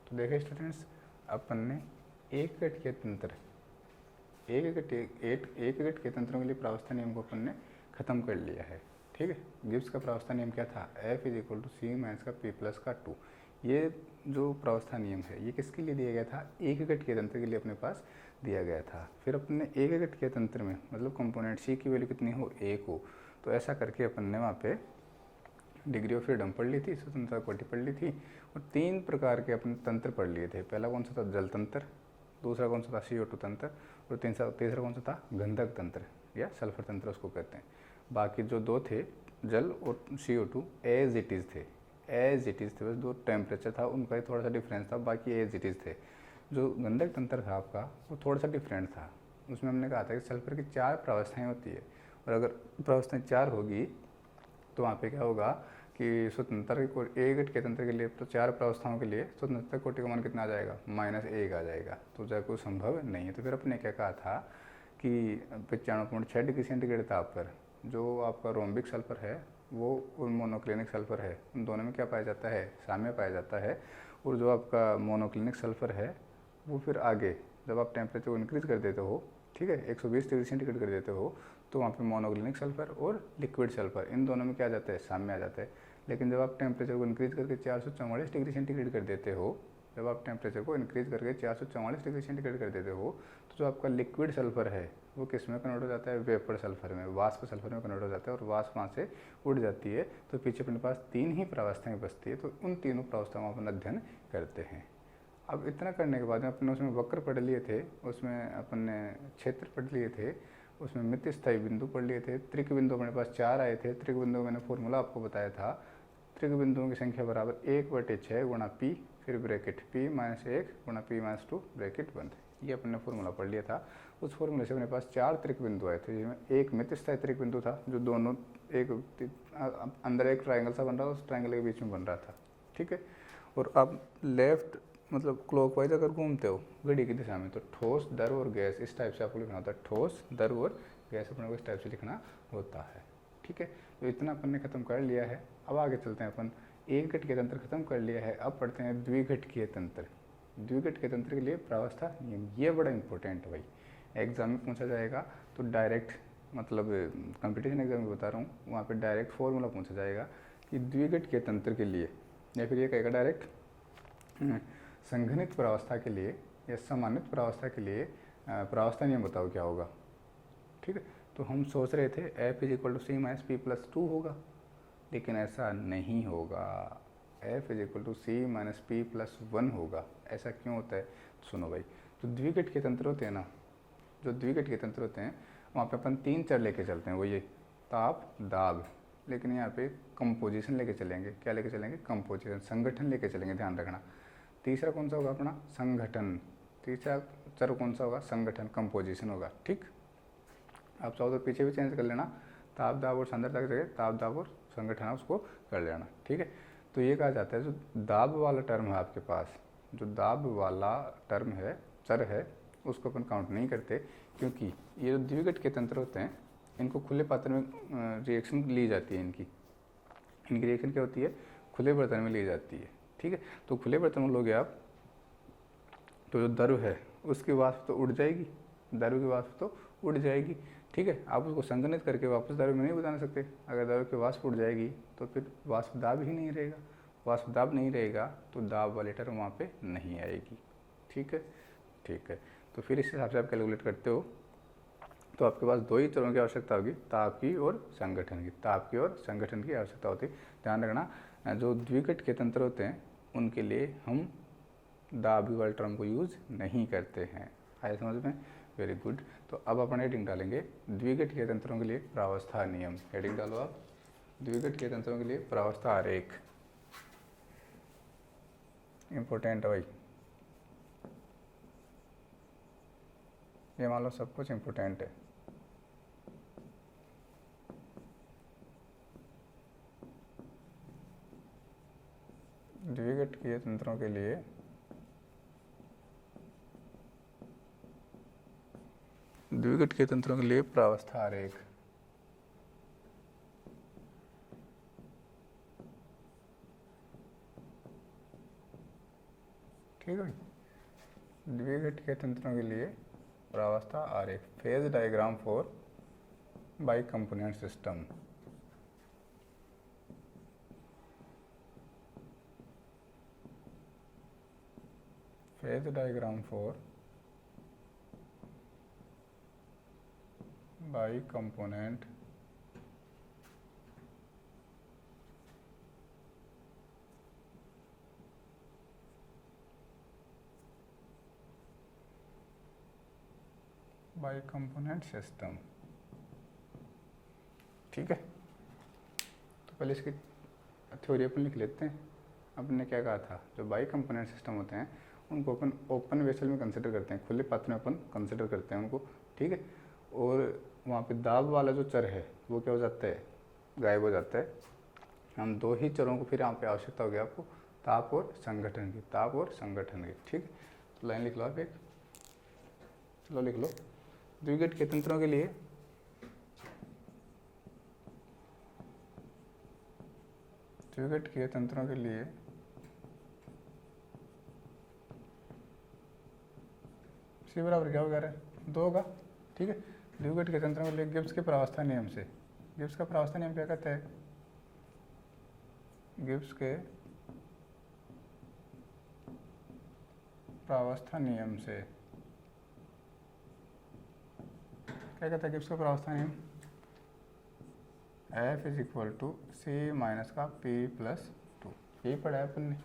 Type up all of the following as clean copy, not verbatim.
तो देखिए स्टूडेंट्स, अपन ने एक गठकीय तंत्र एक गठकीय तंत्रों के लिए प्रावस्था नियम को अपन ने खत्म कर लिया है। ठीक है, गिब्स का प्रावस्था नियम क्या था? F = C - का P + का 2। ये जो प्रावस्था नियम है ये किसके लिए दिया गया था? एक गठकीय तंत्र के लिए अपने पास दिया गया था। फिर अपन ने एक गठकीय तंत्र में मतलब कंपोनेंट C की वैल्यू कितनी हो? 1 हो। तो ऐसा करके अपन ने वहाँ पे डिग्री ऑफ फ्रीडम पढ़ ली थी, स्वतंत्रता इक्वलिटी पढ़ ली थी और 3 प्रकार के अपने तंत्र पढ़ लिए थे। पहला कौन सा था? जल तंत्र। दूसरा कौन सा था? CO2 तंत्र। और तीसरा कौन सा था? गंधक तंत्र या सल्फर तंत्र उसको कहते हैं। बाकी जो 2 थे, जल और CO2, एज इट इज़ थे, बस 2 टेम्परेचर था उनका ही थोड़ा सा डिफरेंस था, बाकी एज इट इज़ थे। जो गंधक तंत्र था आपका वो थोड़ा सा डिफरेंट था। उसमें हमने कहा था कि सल्फर की 4 प्रावस्थाएँ होती है और अगर प्रावस्थाएँ 4 होगी तो वहाँ पे क्या होगा कि स्वतंत्रता की एक गठकीय तंत्र के लिए तो 4 प्रावस्थाओं के लिए स्वतंत्रता कोटि का मान कितना आ जाएगा? -1 आ जाएगा। तो जो कोई संभव नहीं है। तो फिर अपने क्या कहा था कि 95.6 डिग्री सेंटीग्रेड ताप पर जो आपका रोम्बिक सल्फर है वो और मोनोक्लिनिक सल्फर है, उन दोनों में क्या पाया जाता है? साम्य पाया जाता है। और जो आपका मोनोक्लिनिक सल्फर है वो फिर आगे जब आप टेम्परेचर को इंक्रीज़ कर देते हो, ठीक है, 120 डिग्री सेंटीग्रेड कर देते हो, तो वहाँ पे मोनोक्लिनिक सल्फर और लिक्विड सल्फर इन दोनों में क्या आ जाता है? साम्य आ जाता है। लेकिन जब आप टेम्परेचर को इंक्रीज़ करके 444 डिग्री सेंटीग्रेड कर देते हो, जब आप टेम्परेचर को इंक्रीज़ करके 444 डिग्री सेंटीग्रेड कर देते हो, तो जो आपका लिक्विड सल्फर है वो किस में कन्वर्ट हो जाता है? वेपर सल्फर में, वाष्प सल्फर में कन्वर्ट हो जाता है और वाष्प वहाँ से उड़ जाती है। तो पीछे अपने पास 3 ही प्रावस्थाएँ बचती है। तो उन तीनों प्रावस्थाओं का अपन अध्ययन करते हैं। अब इतना करने के बाद में अपने उसमें वक्र पढ़ लिए थे, उसमें अपन ने क्षेत्र पढ़ लिए थे, उसमें मित स्थायी बिंदु पढ़ लिए थे, त्रिक बिंदु अपने पास 4 आए थे। त्रिक बिंदु मैंने फॉर्मूला आपको बताया था, त्रिक बिंदुओं की संख्या बराबर 1/6 गुणा P, फिर ब्रैकेट P - 1 गुणा P - 2 ब्रैकेट बंद। ये अपन ने फॉर्मूला पढ़ लिया था। उस फॉर्मूले से अपने पास 4 त्रिक बिंदु आए थे, जिसमें एक मित स्थायी त्रिक बिंदु था जो दोनों एक अंदर एक ट्राइंगल सा बन रहा था, उस ट्राइंगल के बीच में बन रहा था। ठीक है, और अब लेफ्ट मतलब क्लॉकवाइज अगर घूमते हो घड़ी की दिशा में तो ठोस, द्रव और गैस इस टाइप से आपको लिखना होता है। ठोस, द्रव और गैस अपने को इस टाइप से लिखना होता है। ठीक है, तो इतना अपन ने खत्म कर लिया है। अब आगे चलते हैं अपन। एक गठकीय तंत्र खत्म कर लिया है, अब पढ़ते हैं द्विघटकीय तंत्र। द्विघटकीय तंत्र के लिए प्रावस्था नियम, ये बड़ा इंपॉर्टेंट है भाई, एग्जाम में पूछा जाएगा। तो डायरेक्ट मतलब कंपटीशन एग्जाम में बता रहा हूँ, वहाँ पे डायरेक्ट फॉर्मूला पूछा जाएगा कि द्विघटकीय तंत्र के लिए, या फिर ये कहेगा डायरेक्ट संघनित प्रावस्था के लिए या सामान्यित प्रावस्था के लिए प्रावस्था नियम बताओ क्या होगा। ठीक है, तो हम सोच रहे थे F = C - P + 2 होगा, लेकिन ऐसा नहीं होगा। F = C - P + 1 होगा। ऐसा क्यों होता है? सुनो भाई, जो द्विघटकीय तंत्र होते हैं ना, जो द्विघटकीय तंत्र होते हैं वहाँ पे अपन 3 चर लेके चलते हैं, वो ये ताप, दाब, लेकिन यहाँ पे कंपोजिशन लेके चलेंगे। क्या लेके चलेंगे? कंपोजिशन, संगठन लेके चलेंगे, ध्यान रखना। तीसरा कौन सा होगा अपना? संगठन। तीसरा चर कौन सा होगा? संगठन, कंपोजिशन होगा। ठीक, आप चाहो तो पीछे भी चेंज कर लेना, ताप, दाब और सांद्रता की जगह ताप, दाब और संगठन उसको कर लेना। ठीक है, तो ये कहा जाता है जो दाब वाला टर्म है आपके पास, जो दाब वाला टर्म है, चर है, उसको अपन काउंट नहीं करते, क्योंकि ये जो द्विघटकीय तंत्र होते हैं इनको खुले पात्र में रिएक्शन ली जाती है। इनकी रिएक्शन क्या होती है? खुले बर्तन में ली जाती है। ठीक है, तो खुले बर्तन में लोगे आप तो जो द्रव है उसकी वाष्प तो उड़ जाएगी, द्रव की वाष्प तो उड़ जाएगी। ठीक है, आप उसको संघनित करके वापस द्रव में नहीं बना सकते। अगर द्रव की वाष्प उड़ जाएगी तो फिर वाष्प दाब ही नहीं रहेगा, वाष्प दाब नहीं रहेगा तो दाब वाली टर्म वहाँ पे नहीं आएगी। ठीक है, ठीक है, तो फिर इस हिसाब से आप कैलकुलेट करते हो तो आपके पास 2 ही चरों की आवश्यकता होगी, ताप की और संगठन की। ताप की और संगठन की आवश्यकता होती है। ध्यान रखना, जो द्विघटकीय तंत्र होते हैं उनके लिए हम दाब वाले टर्म को यूज़ नहीं करते हैं। आया समझ में? Very good. तो अब अपन हेडिंग डालेंगे द्विघटकीय तंत्रों के लिए प्रावस्था नियम। हेडिंग डालो आप, द्विघटकीय तंत्रों के लिए प्रावस्था आरेख। इम्पोर्टेंट है भाई, ये मान लो सब कुछ इम्पोर्टेंट है। द्विघटकीय तंत्रों के लिए प्रावस्था आरेख। ठीक है। द्विघटीय तंत्रों के लिए प्रावस्था आरेख, phase diagram for by component system. Phase diagram for by component by component system. ठीक है, तो पहले इसकी थ्योरी अपन लिख लेते हैं। अपन ने क्या कहा था, जो बाई कंपोनेंट सिस्टम होते हैं उनको अपन ओपन वेसल में कंसिडर करते हैं, खुले पात्र में अपन कंसिडर करते हैं उनको। ठीक है, और वहाँ पे दाब वाला जो चर है वो क्या हो जाता है, गायब हो जाता है। हम दो ही चरों को फिर यहाँ पे आवश्यकता होगी आपको, ताप और संगठन की, ताप और संगठन की। ठीक है, तो लाइन लिख लो आप एक, चलो लिख लो। द्विघटीय तंत्रों के लिए द्विघटीय तंत्रों के लिए सी बराबर क्या होगा, 2 होगा। ठीक है, द्विघटीय तंत्रों के लिए गिब्स के प्रावस्था नियम से, गिब्स का प्रावस्था नियम क्या कहता है, गिब्स के प्रावस्था नियम से क्या कहता है, गिब्स का प्रावस्था नियम F is equal to C minus का P+2। यही पढ़ा है अपन ने,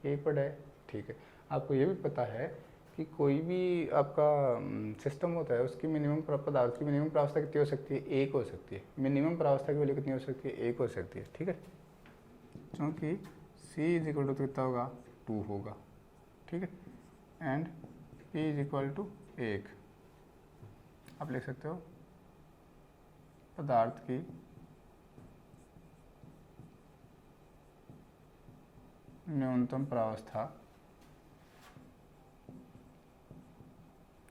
यही पढ़ा है। ठीक है, आपको ये भी पता है कि कोई भी आपका सिस्टम होता है उसकी मिनिमम पदार्थ की मिनिमम प्रावस्था कितनी हो सकती है, 1 हो सकती है। मिनिमम प्रावस्था की वैल्यू कितनी हो सकती है, 1 हो सकती है। ठीक है, क्योंकि C इज इक्वल टू कितना होगा, 2 होगा। ठीक है, and P is equal to 1। आप लिख सकते हो पदार्थ की न्यूनतम प्रावस्था,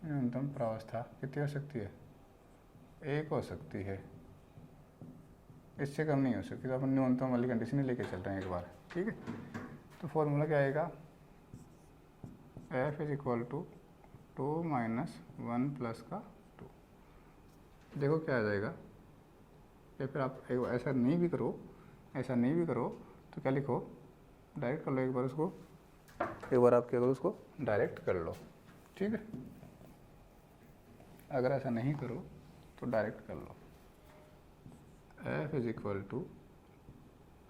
न्यूनतम प्रावस्था कितनी हो सकती है, 1 हो सकती है, इससे कम नहीं हो सकती। तो अपन न्यूनतम वाली कंडीशन ही लेके चल रहे हैं एक बार। ठीक है, तो फॉर्मूला क्या आएगा, F is equal to 2 minus 1 plus का 2। देखो क्या आ जाएगा, या फिर आप ऐसा नहीं भी करो, ऐसा नहीं भी करो तो क्या लिखो, डायरेक्ट कर लो एक बार उसको, एक बार आप क्या करो उसको डायरेक्ट कर लो। ठीक है, अगर ऐसा नहीं करो तो डायरेक्ट कर लो। F is equal to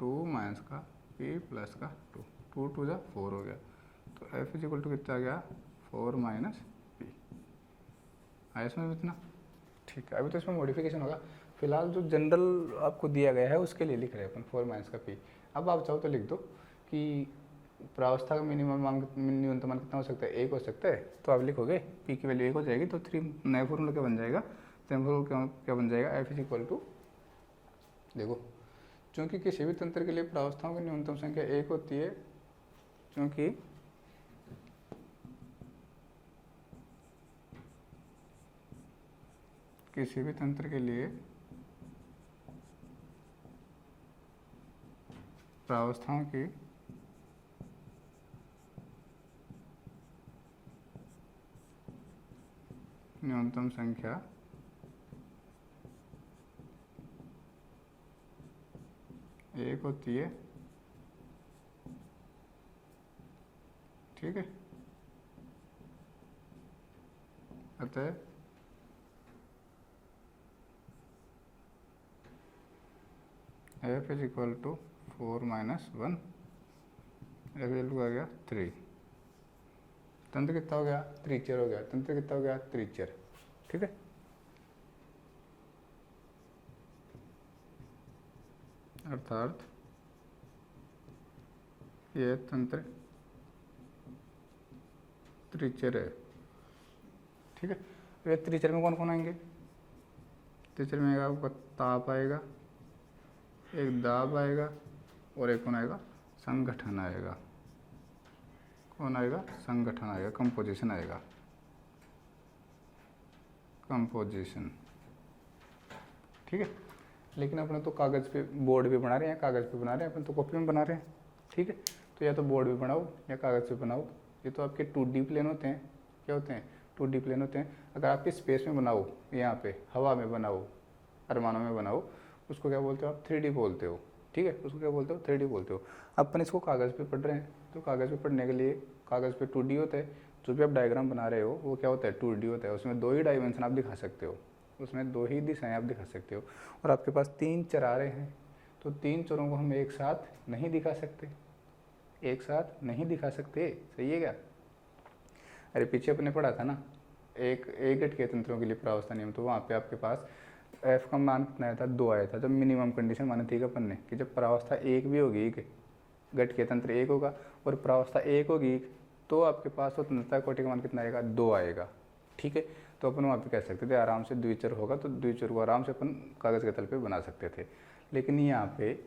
2 minus का P प्लस का 2, 2 2 जा 4 हो गया। तो F इज इक्वल टू कितना आ गया, 4 माइनस P। आया इसमें इतना? ठीक है, अभी तो इसमें मॉडिफिकेशन होगा। फिलहाल जो जनरल आपको दिया गया है उसके लिए लिख रहे हैं अपन 4 माइनस का P। अब आप चाहो तो लिख दो कि प्रावस्था का मिनिमम मान, न्यूनतम मान कितना हो सकता है, 1 हो सकता है। तो आप लिखोगे P की वैल्यू 1 हो जाएगी, तो 3 नया फॉर्मूला क्या बन जाएगा, तो फॉर्मूला क्या बन जाएगा, F इज इक्वल टू, देखो क्योंकि किसी भी तंत्र के लिए प्रावस्थाओं की न्यूनतम संख्या 1 होती है, क्योंकि किसी भी तंत्र के लिए प्रावस्थाओं की न्यूनतम संख्या 1 होती है। ठीक है, अतः F is equal to 4 minus 1, F value आ गया 3। तंत्र कितना हो गया, त्रिचर हो गया, तंत्र कितना हो गया, त्रिचर। ठीक है, अर्थात यह तंत्र त्रिचर है। ठीक है, तो ये त्रिचर में कौन कौन आएंगे, त्रिचर में आपका ताप आएगा, एक दाब आएगा, और एक कौन आएगा, संगठन आएगा। कौन आएगा, संगठन आएगा, कंपोजिशन आएगा, कंपोजिशन। ठीक है, लेकिन अपने तो कागज़ पे बोर्ड पे बना रहे हैं, कागज़ पे बना रहे हैं, अपन तो कॉपी में बना रहे हैं। ठीक है, तो या तो बोर्ड पे बनाओ या कागज़ पे बनाओ, ये तो आपके 2D प्लेन होते हैं। क्या होते हैं? 2D प्लेन होते हैं। अगर आपके स्पेस में बनाओ, यहाँ पे हवा में बनाओ, अरमानों में बनाओ, उसको क्या बोलते हो आप? 3D बोलते हो। ठीक है, उसको क्या बोलते हो? 3D बोलते हो। अपन इसको कागज़ पे पढ़ रहे हैं, तो कागज़ पे पढ़ने के लिए कागज़ पे 2D होता है। जो भी आप डायग्राम बना रहे हो वो क्या होता है? 2D होता है। उसमें 2 ही डायमेंशन आप दिखा सकते हो, उसमें 2 ही दिशाएं आप दिखा सकते हो। और आपके पास 3 चरारे हैं, तो 3 चरों को हम एक साथ नहीं दिखा सकते, एक साथ नहीं दिखा सकते। सही है क्या? अरे पीछे अपने पढ़ा था ना एक गठकीय तंत्रों के लिए प्रावस्था नियम, तो वहाँ पे आपके पास एफ का मान कितना आया था? 2 आया था। जब मिनिमम कंडीशन मानी थी अपन ने कि जब प्रावस्था 1 भी होगी, गठकीय तंत्र 1 होगा और प्रावस्था 1 होगी, तो आपके पास स्वतंत्रता कोटि का मान कितना आएगा? 2 आएगा। ठीक है, तो अपन वहाँ पे कह सकते थे आराम से द्विचर होगा, तो द्विचर को आराम से अपन कागज़ के तल पे बना सकते थे। लेकिन यहाँ पे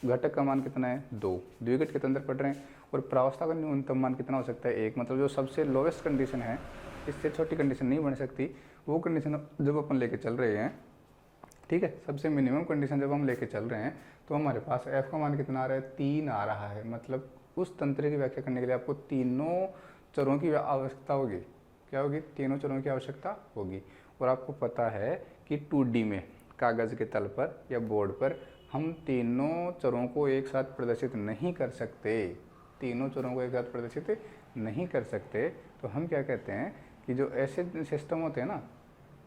घटक का मान कितना है? 2। द्विघट के तंत्र पढ़ रहे हैं और प्रावस्था का न्यूनतम मान कितना हो सकता है? 1। मतलब जो सबसे लोवेस्ट कंडीशन है, इससे छोटी कंडीशन नहीं बन सकती, वो कंडीशन जब अपन लेके चल रहे हैं, ठीक है, सबसे मिनिमम कंडीशन जब हम लेके चल रहे हैं, तो हमारे पास एफ का मान कितना आ रहा है? 3 आ रहा है। मतलब उस तंत्र की व्याख्या करने के लिए आपको तीनों चरों की आवश्यकता होगी। क्या होगी? तीनों चरों की आवश्यकता होगी। और आपको पता है कि 2D में कागज़ के तल पर या बोर्ड पर हम तीनों चरों को एक साथ प्रदर्शित नहीं कर सकते, तीनों चरों को एक साथ प्रदर्शित नहीं कर सकते। तो हम क्या कहते हैं कि जो ऐसे सिस्टम होते हैं ना,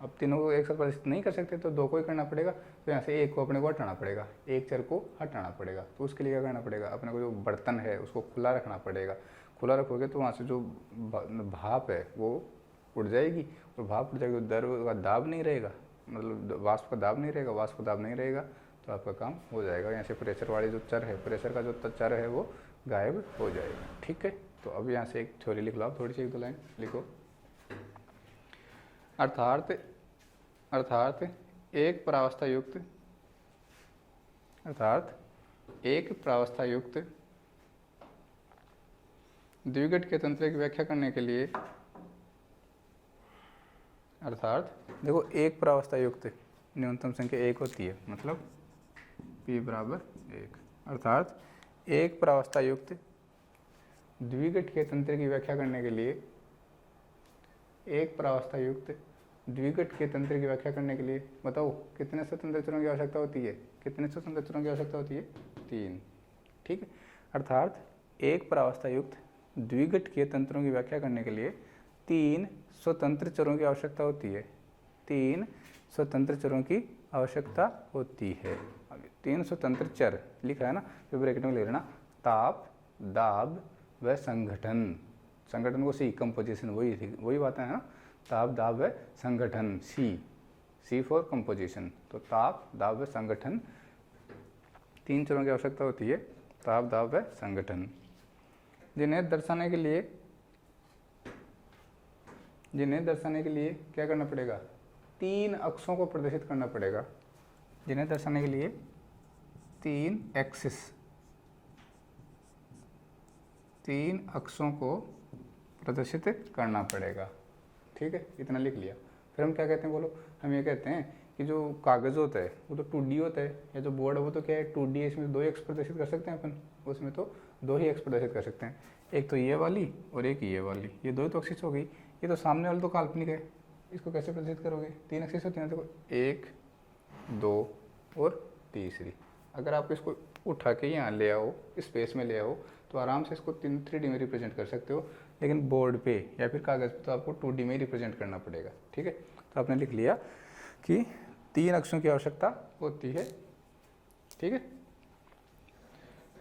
अब तीनों को एक साथ प्रदर्शित नहीं कर सकते, तो 2 को ही करना पड़ेगा। तो यहाँ से एक को अपने को हटाना पड़ेगा, एक चर को हटाना पड़ेगा। तो उसके लिए क्या करना पड़ेगा? अपने को जो बर्तन है उसको खुला रखना पड़ेगा। खुला रखोगे तो वहाँ से जो भाप है वो उड़ जाएगी, और भाप उड़ जाएगी तो द्रव का दाब नहीं रहेगा, मतलब वाष्प का दाब नहीं रहेगा, वाष्प का दाब नहीं रहेगा, तो आपका काम हो जाएगा। यहाँ से प्रेशर वाले जो चर है, प्रेशर का जो चर है वो गायब हो जाएगा। ठीक है, तो अब यहाँ से एक थ्योरी लिख लो, थोड़ी सी 1-2 लाइन लिखो। अर्थात एक प्रावस्था युक्त द्विघट के तंत्र की व्याख्या करने के लिए, अर्थात देखो एक प्रावस्था युक्त न्यूनतम संख्या 1 होती है, मतलब p बराबर 1। अर्थात एक प्रावस्था युक्त द्विघट के तंत्र की व्याख्या करने के लिए, एक प्रावस्था युक्त द्विघट के तंत्र की व्याख्या करने के लिए बताओ कितने स्वतंत्र चरों की आवश्यकता होती है? कितने स्वतंत्र चरों की आवश्यकता होती है? 3। ठीक है, अर्थात एक प्रावस्था युक्त द्विघट के तंत्रों की व्याख्या करने के लिए 3 स्वतंत्र चरों की आवश्यकता होती है। 3 स्वतंत्र चरों की आवश्यकता होती है। 3 स्वतंत्र चर लिखा है ना, फिर ब्रैकेट में ले लेना, ताप, दाब व संगठन। संगठन को सी, कंपोजिशन वही बात है ना, ताप, दाब व संगठन। सी फॉर कंपोजिशन। तो ताप, दाब व संगठन, 3 चरों की आवश्यकता होती है, ताप, दाब व संगठन, जिन्हें दर्शाने के लिए क्या करना पड़ेगा? 3 अक्षों को प्रदर्शित करना पड़ेगा। जिन्हें दर्शाने के लिए 3 अक्षों को प्रदर्शित करना पड़ेगा। ठीक है, इतना लिख लिया। फिर हम क्या कहते हैं बोलो? हम ये कहते हैं कि जो कागज़ होता है वो तो 2D होता है, या जो बोर्ड है वो तो क्या है? 2D है। इसमें 2 एक्स प्रदर्शित कर सकते हैं अपन, उसमें तो 2 ही एक्स प्रदर्शित कर सकते हैं, एक तो ये वाली और एक ये वाली। ये 2 तो एक्सिस हो गई, ये तो सामने वाली तो काल्पनिक है, इसको कैसे प्रदर्शित करोगे? 3 एक्सिस होती है, देखो 1, 2 और तीसरी। अगर आप इसको उठा के यहाँ ले आओ, स्पेस में ले आओ, तो आराम से इसको 3D में रिप्रेजेंट कर सकते हो। लेकिन बोर्ड पे या फिर कागज़ पे तो आपको 2D में रिप्रेजेंट करना पड़ेगा। ठीक है, तो आपने लिख लिया कि 3 अक्षों की आवश्यकता होती है। ठीक है,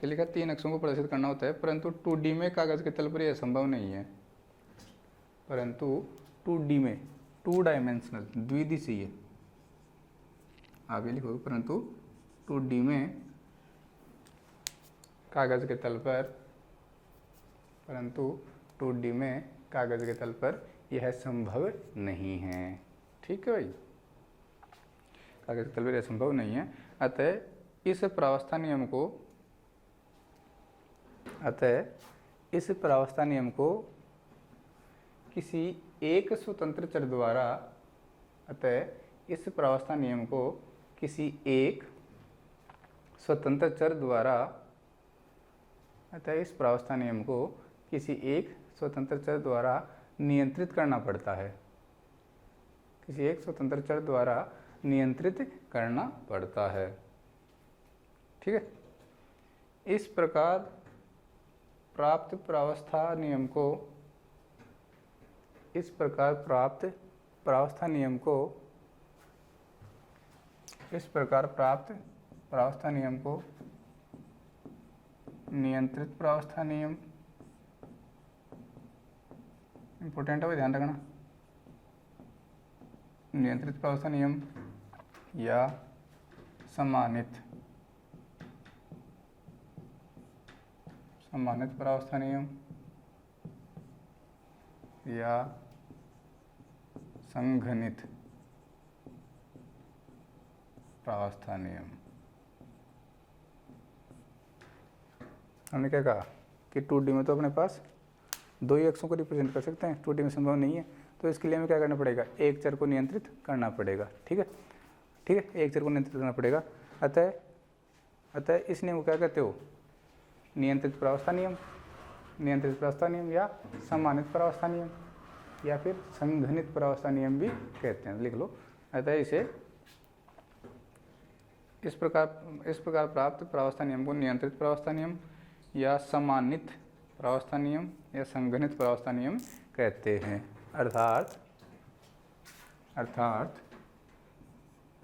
क्या लिखा? 3 अक्षों को प्रदर्शित करना होता है, परंतु 2D में कागज़ के तल पर यह संभव नहीं है। परंतु 2D में 2 डायमेंशनल द्विदिशीय, आप ये लिखोगे, परंतु 2D में कागज़ के तल पर यह संभव नहीं है। ठीक है भाई, कागज़ के तल पर यह संभव नहीं है। अतः इस प्रावस्था नियम को किसी एक स्वतंत्र चर द्वारा, किसी एक स्वतंत्र चर द्वारा नियंत्रित करना पड़ता है, किसी एक स्वतंत्र चर द्वारा नियंत्रित करना पड़ता है। ठीक है, इस प्रकार प्राप्त प्रावस्था नियम को, इस प्रकार प्राप्त प्रावस्था नियम को, इस प्रकार प्राप्त प्रावस्था नियम को नियंत्रित प्रावस्था नियम, इंपॉर्टेंट है भाई, ध्यान रखना, नियंत्रित प्रावस्था नियम या सम्मानित प्रावस्था नियम या संघनित प्रावस्था नियम। हमने क्या कहा कि 2D में तो अपने पास दो ही अक्षों को रिप्रेजेंट कर सकते हैं, 2D में संभव नहीं है, तो इसके लिए हमें क्या करना पड़ेगा, एक चर को नियंत्रित करना पड़ेगा। ठीक है, ठीक है, एक चर को नियंत्रित करना पड़ेगा। अतः इस नियम को क्या कहते हो, नियंत्रित प्रावस्था नियम, नियंत्रित प्रावस्था नियम या सम्मानित प्रावस्था नियम या फिर संघनित प्रावस्था नियम भी कहते हैं, लिख लो। अतः इसे इस प्रकार प्राप्त प्रावस्था नियम को नियंत्रित प्रावस्था नियम या सम्मानित प्रावस्था नियम या संघनित प्रावस्था नियम कहते हैं। अर्थात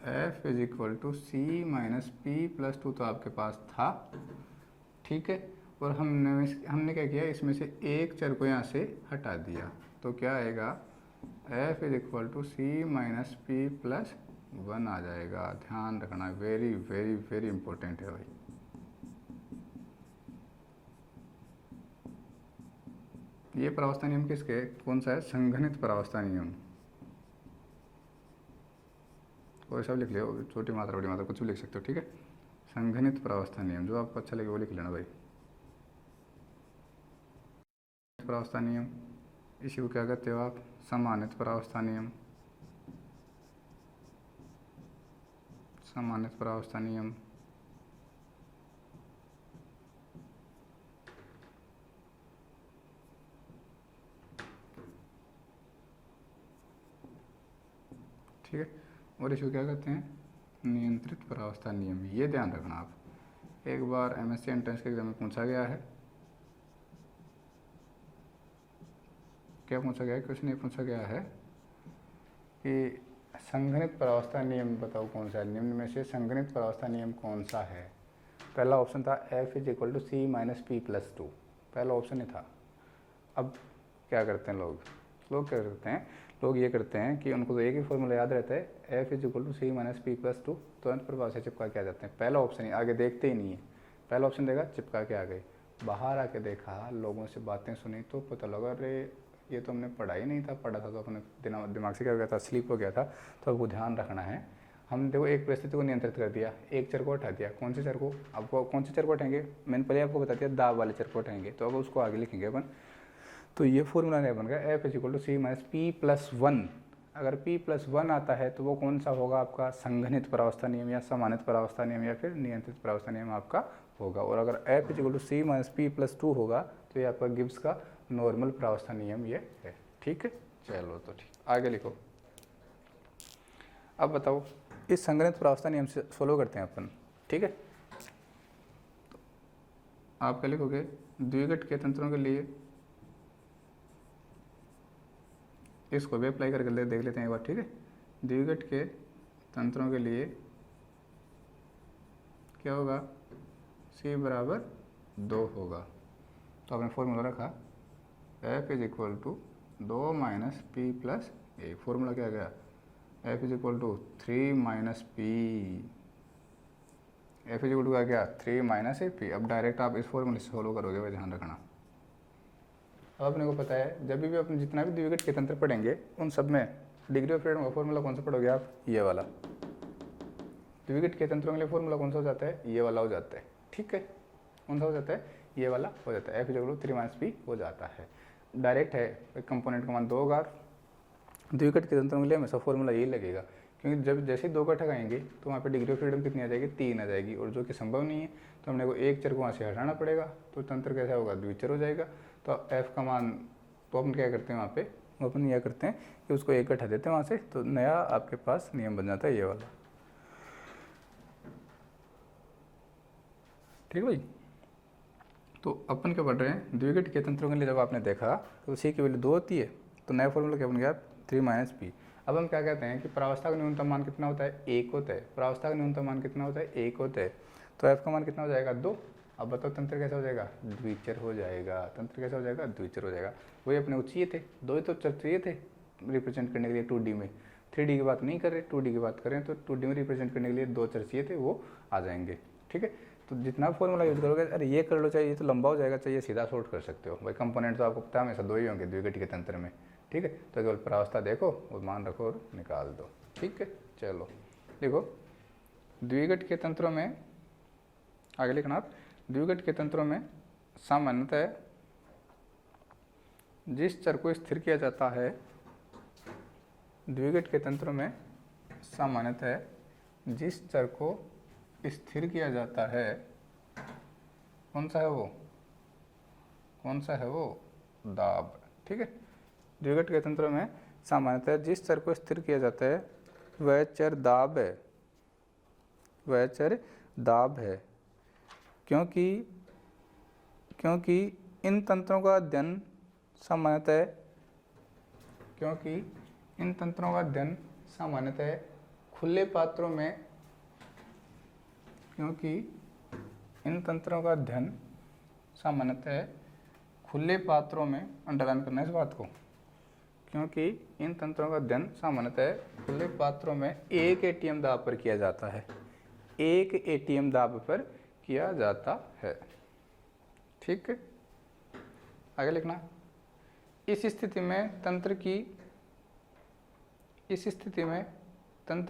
f is equal to C minus P plus 2 तो आपके पास था, ठीक है, और हमने क्या किया, इसमें से एक चर को यहाँ से हटा दिया, तो क्या आएगा, f is equal to C minus P plus 1 आ जाएगा। ध्यान रखना, वेरी वेरी वेरी इंपॉर्टेंट है भाई। ये प्रावस्था नियम किसके, कौन सा है, संघनित प्रावस्था नियम। कोई सब लिख लो, छोटी मात्रा बड़ी मात्रा कुछ भी लिख सकते हो, ठीक है। संघनित प्रावस्था नियम, जो आपको अच्छा लगे वो लिख लेना भाई। प्रावस्था नियम, इसी को क्या कहते हो आप, सम्मानित प्रावस्था नियम, सम्मानित प्रावस्था नियम। ठीक है, और इसको क्या कहते हैं, नियंत्रित प्रावस्था नियम। ये ध्यान रखना आप, एक बार एमएससी एंट्रेंस के एग्जाम में पूछा गया है, क्या पूछा गया है, क्वेश्चन ये पूछा गया है कि संघनित प्रावस्था नियम बताओ कौन सा है, निम्न में से संघनित प्रावस्था नियम कौन सा है। पहला ऑप्शन था f is equal to C minus P plus 2, पहला ऑप्शन ही था। अब क्या करते हैं लोग क्या करते हैं, लोग ये करते हैं कि उनको तो एक ही फॉर्मूला याद रहता है, f is equal to C minus P plus 2, तुरंत प्रभाव से चिपका के आ जाते हैं। पहला ऑप्शन ही, आगे देखते ही नहीं है, पहला ऑप्शन देखा चिपका के आ गए। बाहर आके देखा, लोगों से बातें सुनी तो पता लगा, अरे ये तो हमने पढ़ा ही नहीं था, पढ़ा था तो अपने दिमाग से क्या हो गया था, स्लीप हो गया था। तो आपको ध्यान रखना है, हम देखो एक परिस्थिति को नियंत्रित कर दिया, एक चर को हटा दिया, कौन से चर को, आपको कौन से चर को हटाएंगे, मैंने पहले आपको बता दिया, दाब वाले चर को हटाएंगे, तो अब उसको आगे लिखेंगे अपन। तो ये फॉर्मूला नहीं बन गया, f is equal to C minus P plus 1। अगर p प्लस 1 आता है तो वो कौन सा होगा आपका, संघनित प्रावस्था नियम या सम्मानित प्रावस्था नियम या फिर नियंत्रित प्रावस्था नियम आपका होगा। और अगर f is equal to C minus P plus 2 होगा तो ये आपका गिब्स का नॉर्मल प्रावस्था नियम ये है। ठीक है, चलो तो ठीक, आगे लिखो। अब बताओ, इस संघनित प्रावस्था नियम से फॉलो करते हैं अपन, ठीक है। तो आप क्या लिखोगे, द्विघट के तंत्रों के लिए, इसको भी अप्लाई करके देख लेते हैं एक बार, ठीक है। द्विघट के तंत्रों के लिए क्या होगा, c बराबर 2 होगा। तो आपने फॉर्मूला रखा f is equal to 2 minus P plus A. Formula क्या गया, f is equal to 3 minus P, f is equal to क्या गया, 3 माइनस ए पी। अब डायरेक्ट आप इस फॉर्मूले से फॉलो करोगे भाई, ध्यान रखना। अब अपने को पता है, जब भी अपने जितना भी द्विघट के तंत्र पढ़ेंगे उन सब में डिग्री ऑफ फ्रीडम का फॉर्मूला कौन सा पढ़ोगे आप, ये वाला। द्विघट के तंत्रों के लिए फॉर्मूला कौन सा हो जाता है, ये वाला हो जाता है, ठीक है। कौन सा हो जाता है, ये वाला हो जाता है, f is equal to 3 minus P हो जाता है। डायरेक्ट है, कंपोनेंट का मान 2 होगा। द्विघट के तंत्रों के लिए हमेशा फॉर्मूला यही लगेगा, क्योंकि जब जैसे ही 2 का ठगाएंगे तो वहाँ पे डिग्री ऑफ फ्रीडम कितनी आ जाएगी, 3 आ जाएगी, और जो कि संभव नहीं है, तो हमने को एक चर को वहाँ से हटाना पड़ेगा, तो तंत्र कैसा होगा, द्विचर हो जाएगा। तो एफ का मान, तो अपन क्या करते हैं वहाँ पे, अपन यह करते हैं कि उसको एक हटा देते हैं वहाँ से, तो नया आपके पास नियम बन जाता है ये वाला। ठीक है भाई। तो अपन क्या पढ़ रहे हैं, द्विघट के तंत्रों के लिए जब आपने देखा तो सी की वैल्यू 2 होती है, तो नया फॉर्मूला क्या बन गया 3 - p। अब हम क्या कहते हैं कि प्रावस्था का न्यूनतम मान कितना होता है, 1 होता है। प्रावस्था का न्यूनतम मान कितना होता है, 1 होता है। तो एफ का मान कितना हो जाएगा, 2। अब बताओ तंत्र कैसा हो जाएगा, द्विचर हो जाएगा। तंत्र कैसा हो जाएगा, द्विचर हो जाएगा। वही अपने को चाहिए थे, 2 ही तो चर चाहिए थे रिप्रेजेंट करने के लिए 2D में। 3D की बात नहीं कर रहे, 2D की बात करें तो 2D में रिप्रेजेंट करने के लिए 2 चर चाहिए थे, वो आ जाएंगे। ठीक है, तो जितना फॉर्मूला यूज करोगे, अरे ये कर लो, चाहिए तो लंबा हो जाएगा, चाहिए सीधा शॉर्ट कर सकते हो भाई। कंपोनेंट तो आपको पता है हमेशा 2 ही होंगे द्विघट के तंत्र में। ठीक है, तो केवल प्रावस्था देखो और मान रखो और निकाल दो। ठीक है, चलो देखो द्विघट के तंत्रों में आगे लिखना आप, द्विघट के तंत्रों में सामान्यतः जिस चर को स्थिर किया जाता है, द्विघट के तंत्रों में सामान्यतः जिस चर को स्थिर किया जाता है, कौन सा है वो, कौन सा है वो, दाब। ठीक है, द्विघट के तंत्रों में सामान्यतः जिस चर को स्थिर किया जाता है वह चर दाब है, वह चर दाब है। क्योंकि इन तंत्रों का अध्ययन सामान्यतः, क्योंकि इन तंत्रों का अध्ययन सामान्यतः खुले पात्रों में, क्योंकि इन तंत्रों का अध्ययन सामान्यतः खुले पात्रों में, अंडरलाइन करना है इस बात को, क्योंकि इन तंत्रों का अध्ययन सामान्यतः खुले पात्रों में 1 ATM दाब पर किया जाता है, 1 ATM दाब पर किया जाता है। ठीक है, आगे लिखना, इस स्थिति में तंत्र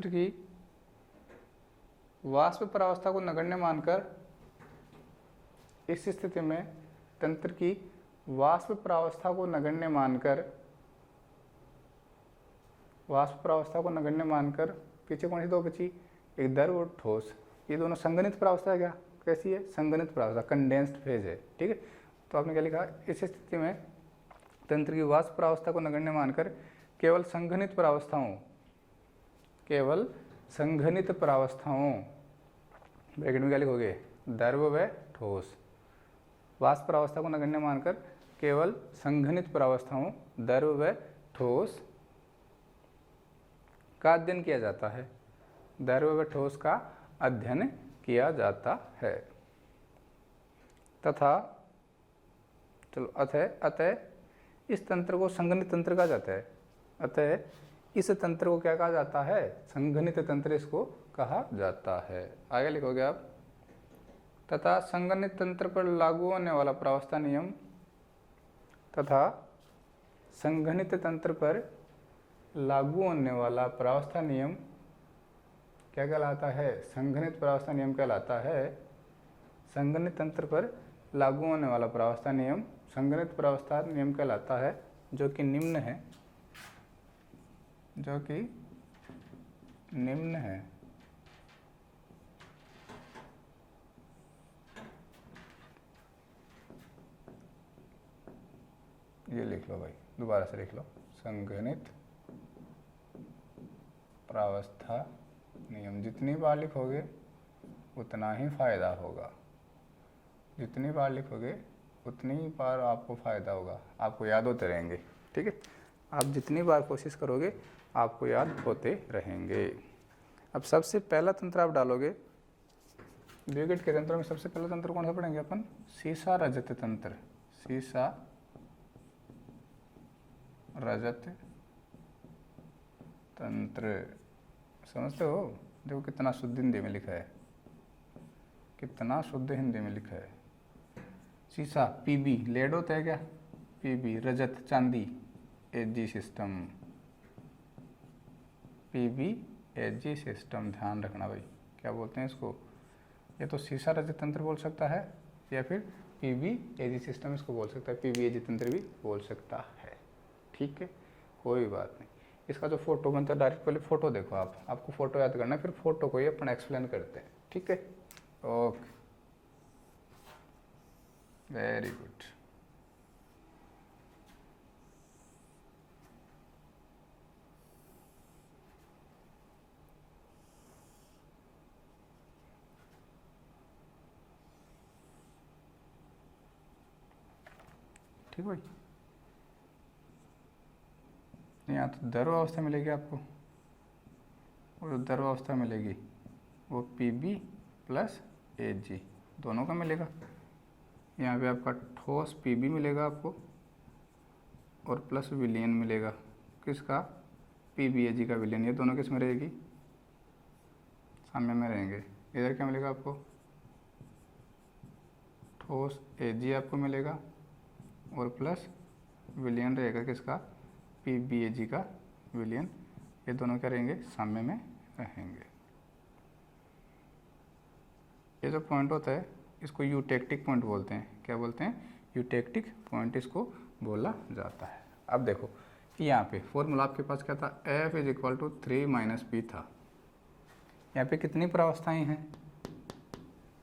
की वाष्प प्रावस्था को नगण्य मानकर, इस स्थिति में तंत्र की वाष्प प्रावस्था को नगण्य मानकर, वाष्प प्रावस्था को नगण्य मानकर, पीछे कौन सी 2 बची, एक द्रव और ठोस, ये दोनों संघनित प्रावस्था है। क्या कैसी है, संघनित प्रावस्था, कंडेंस्ड फेज है। ठीक है, तो आपने क्या लिखा, इस स्थिति में तंत्र की वाष्प प्रावस्था को नगण्य मानकर केवल संघनित प्रावस्थाओं, केवल संघनित प्रावस्थाओं, ब्रैकेट में क्या लिखोगे, द्रव व ठोस, वाष्प प्रावस्था को नगण्य मानकर केवल संघनित प्रावस्थाओं, द्रव व ठोस का अध्ययन किया जाता है, द्रव व ठोस का अध्ययन किया जाता है। तथा चलो अतः इस तंत्र को संघनित तंत्र कहा जाता है, अतः इस तंत्र को क्या कहा जाता है, संघनित तंत्र इसको कहा जाता है। आगे लिखोगे आप, तथा संघनित तंत्र पर लागू होने वाला प्रावस्था नियम, तथा संघनित तंत्र पर लागू होने वाला प्रावस्था नियम क्या कहलाता है, संघनित प्रावस्था नियम कहलाता है। संघनित तंत्र पर लागू होने वाला प्रावस्था नियम संघनित प्रावस्था नियम कहलाता है, जो कि निम्न है, जो कि निम्न है। ये लिख लो भाई, दोबारा से लिख लो, संघनित प्रावस्था नियम। जितनी बार लिखोगे उतना ही फायदा होगा, जितनी बार लिखोगे उतनी बार आपको फ़ायदा होगा, आपको याद होते रहेंगे। ठीक है, आप जितनी बार कोशिश करोगे आपको याद होते रहेंगे। अब सबसे पहला तंत्र आप डालोगे, द्विघट के तंत्रों में सबसे पहला तंत्र कौन सा पढ़ेंगे अपन, सीसा रजत तंत्र, सीसा रजत तंत्र। समझते हो, देखो कितना शुद्ध हिंदी में लिखा है, कितना शुद्ध हिंदी में लिखा है। सीसा पीबी, लेड होता है क्या, पीबी, रजत चांदी, एजी सिस्टम, पीबी एजी सिस्टम, ध्यान रखना भाई, क्या बोलते हैं इसको, ये तो सीसा रजत तंत्र बोल सकता है या फिर पीबी एजी सिस्टम इसको बोल सकता है, पीबी एजी तंत्र भी बोल सकता है। ठीक है, कोई बात नहीं। इसका जो फोटो बनता है, डायरेक्ट पहले फोटो देखो आप, आपको फोटो याद करना है, फिर फोटो को ही अपन एक्सप्लेन करते हैं। ठीक है, ओके, वेरी गुड। ठीक भाई। यहाँ तो द्रव अवस्था मिलेगी आपको और जो द्रव अवस्था मिलेगी वो Pb प्लस Ag दोनों का मिलेगा। यहाँ पे आपका ठोस Pb मिलेगा आपको और प्लस विलयन मिलेगा किसका, PbAg का विलयन। ये दोनों किस में रहेगी, साम्य में रहेंगे। इधर क्या मिलेगा आपको, ठोस Ag आपको मिलेगा और प्लस विलयन रहेगा किसका, PbAg का विलयन। ये दोनों क्या रहेंगे, साम्य में रहेंगे। ये जो पॉइंट होता है इसको यूटेक्टिक पॉइंट बोलते हैं। क्या बोलते हैं, यूटेक्टिक पॉइंट इसको बोला जाता है। अब देखो यहाँ पे फॉर्मूला आपके पास क्या था, F = 3 - P था। यहाँ पे कितनी प्रावस्थाएं हैं,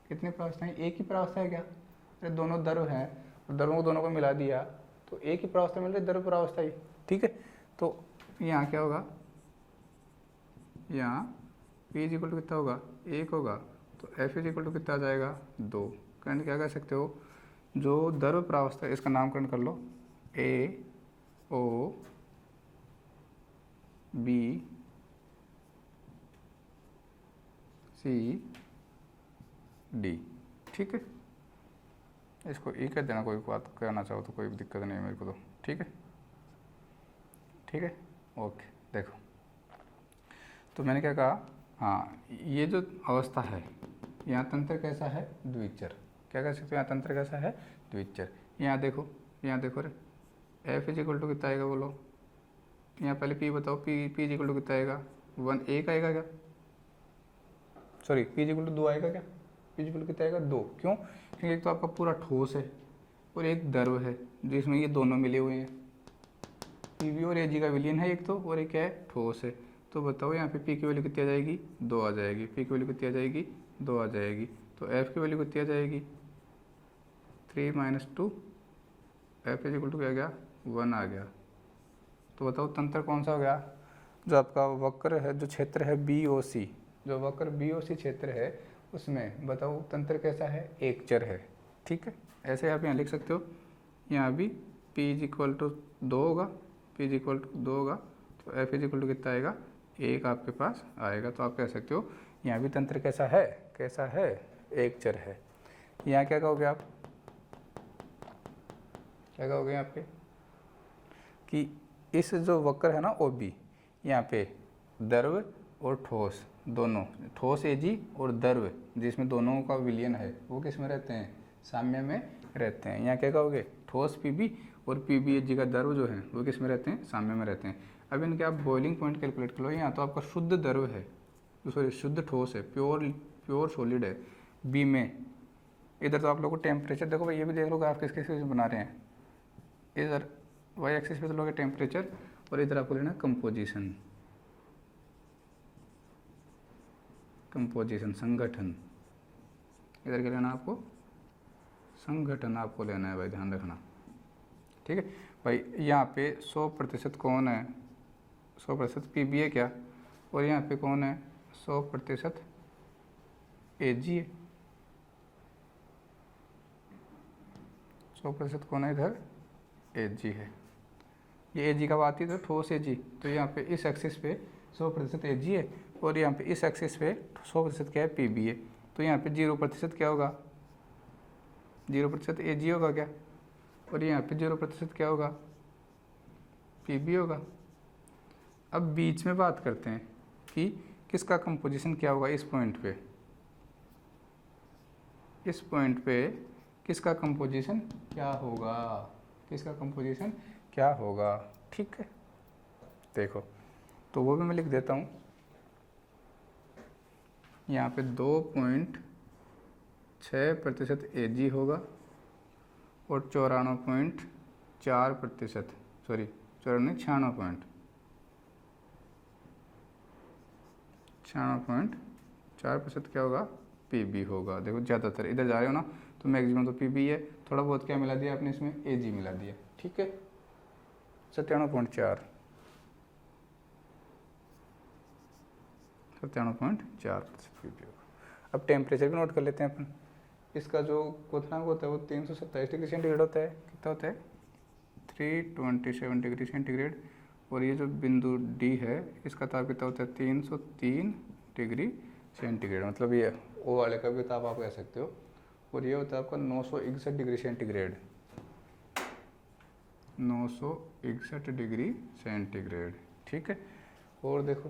कितनी प्रावस्थाएं, एक ही प्रावस्था है क्या, अरे दोनों द्रव हैं और द्रवों को दोनों को मिला दिया तो एक ही प्रावस्था मिल रही, द्रव प्रावस्था ही, ठीक है। तो यहाँ क्या होगा, यहाँ P = कितना होगा, 1 होगा, तो F = कितना आ जाएगा, 2। करंट क्या कह सकते हो, जो द्रव प्रावस्था इसका नामकरण कर लो A O B C D, ठीक है। इसको E कर देना, कोई बात करना चाहो तो कोई दिक्कत नहीं है मेरे को तो, ठीक है, ठीक है, ओके। देखो तो मैंने क्या कहा, हाँ ये जो अवस्था है यहाँ तंत्र कैसा है, द्विचर। क्या कह सकते हो, यहाँ तंत्र कैसा है, द्विचर। यहाँ देखो, यहाँ देखो रे, F = कितना आएगा बोलो, यहाँ पहले P बताओ, P = कितना आएगा, 1 1 आएगा क्या, सॉरी P = 2 आएगा क्या, P = कितना आएगा, 2। क्यों, क्योंकि एक तो आपका पूरा ठोस है और एक द्रव है जिसमें ये दोनों मिले हुए हैं। Pb और Ag का विलयन है एक तो, और एक है ठोस है। तो बताओ यहाँ पे P की वैल्यू कितनी आ जाएगी, 2 आ जाएगी। P की वैल्यू कितनी आ जाएगी, 2 आ जाएगी। तो F की वैल्यू कितनी आ जाएगी, 3 - 2, F = क्या आ गया, 1 आ गया। तो बताओ तंत्र कौन सा हो गया, जो आपका वक्र है, जो क्षेत्र है BOC, जो वक्र BOC क्षेत्र है उसमें बताओ तंत्र कैसा है, एक चर है, ठीक है। ऐसे आप यहाँ लिख सकते हो, यहाँ भी P = 2 होगा, P = 2 होगा, तो F = कितना आएगा, 1 आपके पास आएगा। तो आप कह सकते हो यहाँ भी तंत्र कैसा है, कैसा है, एक चर है। यहाँ क्या कहोगे आप, क्या कहोगे यहाँ पे कि इस जो वक्र है ना OB, यहाँ पे द्रव और ठोस दोनों, ठोस Ag और द्रव जिसमें दोनों का विलयन है वो किस में रहते हैं, साम्य में रहते हैं। यहाँ क्या कहोगे, ठोस Pb और PbAg का द्रव जो है वो किस में रहते हैं, साम्य में रहते हैं। अब इनके आप बॉइलिंग पॉइंट कैलकुलेट कर लो। यहाँ तो आपका शुद्ध द्रव है, सॉरी शुद्ध ठोस है, प्योर सॉलिड है B में। इधर तो आप लोगों को टेम्परेचर देखो भाई, ये भी देख लो ग्राफ किस किस बना रहे हैं। इधर y एक्सिस पे तो लोगे टेम्परेचर और इधर आपको लेना कंपोजिशन, कंपोजिशन संगठन। इधर क्या लेना आपको, संगठन आपको लेना है भाई, ध्यान रखना, ठीक है भाई। यहाँ पे 100% कौन है, 100% Pb है क्या, और यहाँ पे कौन है, 100% Ag है। 100% कौन है इधर, Ag है। ये Ag कब आती है, तो ठोस Ag। तो यहाँ पे इस एक्सिस पे 100% Ag है और यहाँ पे इस एक्सिस पे 100% क्या है, Pb है। तो यहाँ पे 0% क्या होगा, 0% Ag होगा क्या, और यहाँ पे 0% क्या होगा, Pb होगा। अब बीच में बात करते हैं कि किसका कंपोजिशन क्या होगा, इस पॉइंट पे, इस पॉइंट पे किसका कंपोजिशन क्या होगा, किसका कंपोजिशन क्या होगा, ठीक है। देखो तो वो भी मैं लिख देता हूँ, यहाँ पे 2.6% Ag होगा और 94.4%, सॉरी 96.4% क्या होगा, Pb होगा। देखो ज़्यादातर इधर जा रहे हो ना तो मैक्सिमम तो Pb है, थोड़ा बहुत क्या मिला दिया आपने इसमें, Ag मिला दिया, ठीक है। 97.4 Pb होगा। अब टेम्परेचर भी नोट कर लेते हैं अपन। इसका जो क्वथनांक होता है वो 327 डिग्री सेंटीग्रेड होता है। कितना होता है, 327 डिग्री सेंटीग्रेड, और ये जो बिंदु डी है इसका ताप कितना होता है 303 डिग्री सेंटीग्रेड, मतलब ये ओ वाले का भी ताप आप कह सकते हो। और ये होता है आपका 961 डिग्री सेंटीग्रेड, 961 डिग्री सेंटीग्रेड, ठीक है। और देखो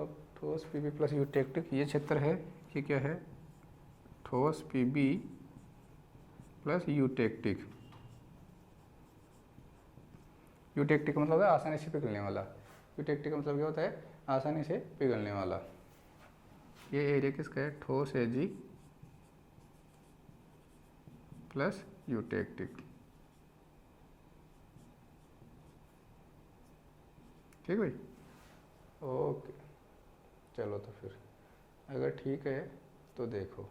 अब ठोस पीबी प्लस यूटेक्टिक, ये क्षेत्र है, ये क्या है ठोस पीबी प्लस यूटेक्टिक। यूटेक्टिक मतलब है आसानी से पिघलने वाला, यूटेक्टिक का मतलब क्या होता है आसानी से पिघलने वाला। ये एरिया किसका है ठोस एजी प्लस यूटेक्टिक, ठीक भाई, ओके। चलो तो फिर अगर ठीक है तो देखो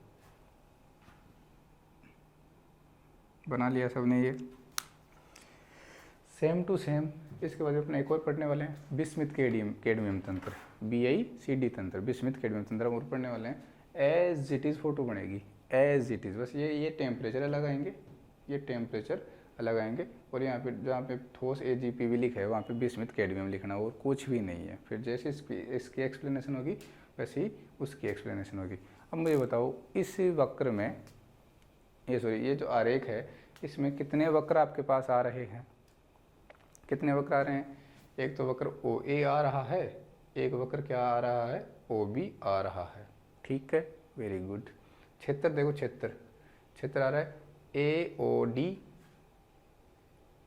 बना लिया सबने ये सेम टू सेम। इसके बाद अपने एक और पढ़ने वाले हैं बिस्मिथ कैडमियम तंत्र, BICD तंत्र, बिस्मिथ कैडमियम तंत्र हम और पढ़ने वाले हैं। एज इट इज़ फोटो बनेगी, एज इट इज़, बस ये टेम्परेचर अलग आएंगे, ये टेम्परेचर अलग आएंगे, और यहाँ पे जहाँ पे ठोस AgPV लिखा है वहाँ पे बिस्मिथ कैडमियम लिखना, और कुछ भी नहीं है। फिर जैसे इसकी एक्सप्लेनेशन होगी वैसे ही उसकी एक्सप्लेनेशन होगी। अब मुझे बताओ इस वक्र में ये जो आरेख है इसमें कितने वक्र आपके पास आ रहे हैं, कितने वक्र आ रहे हैं। एक तो वक्र OA आ रहा है, एक वक्र क्या आ रहा है OB आ रहा है, ठीक है, वेरी गुड। क्षेत्र देखो, क्षेत्र आ रहा है AOD,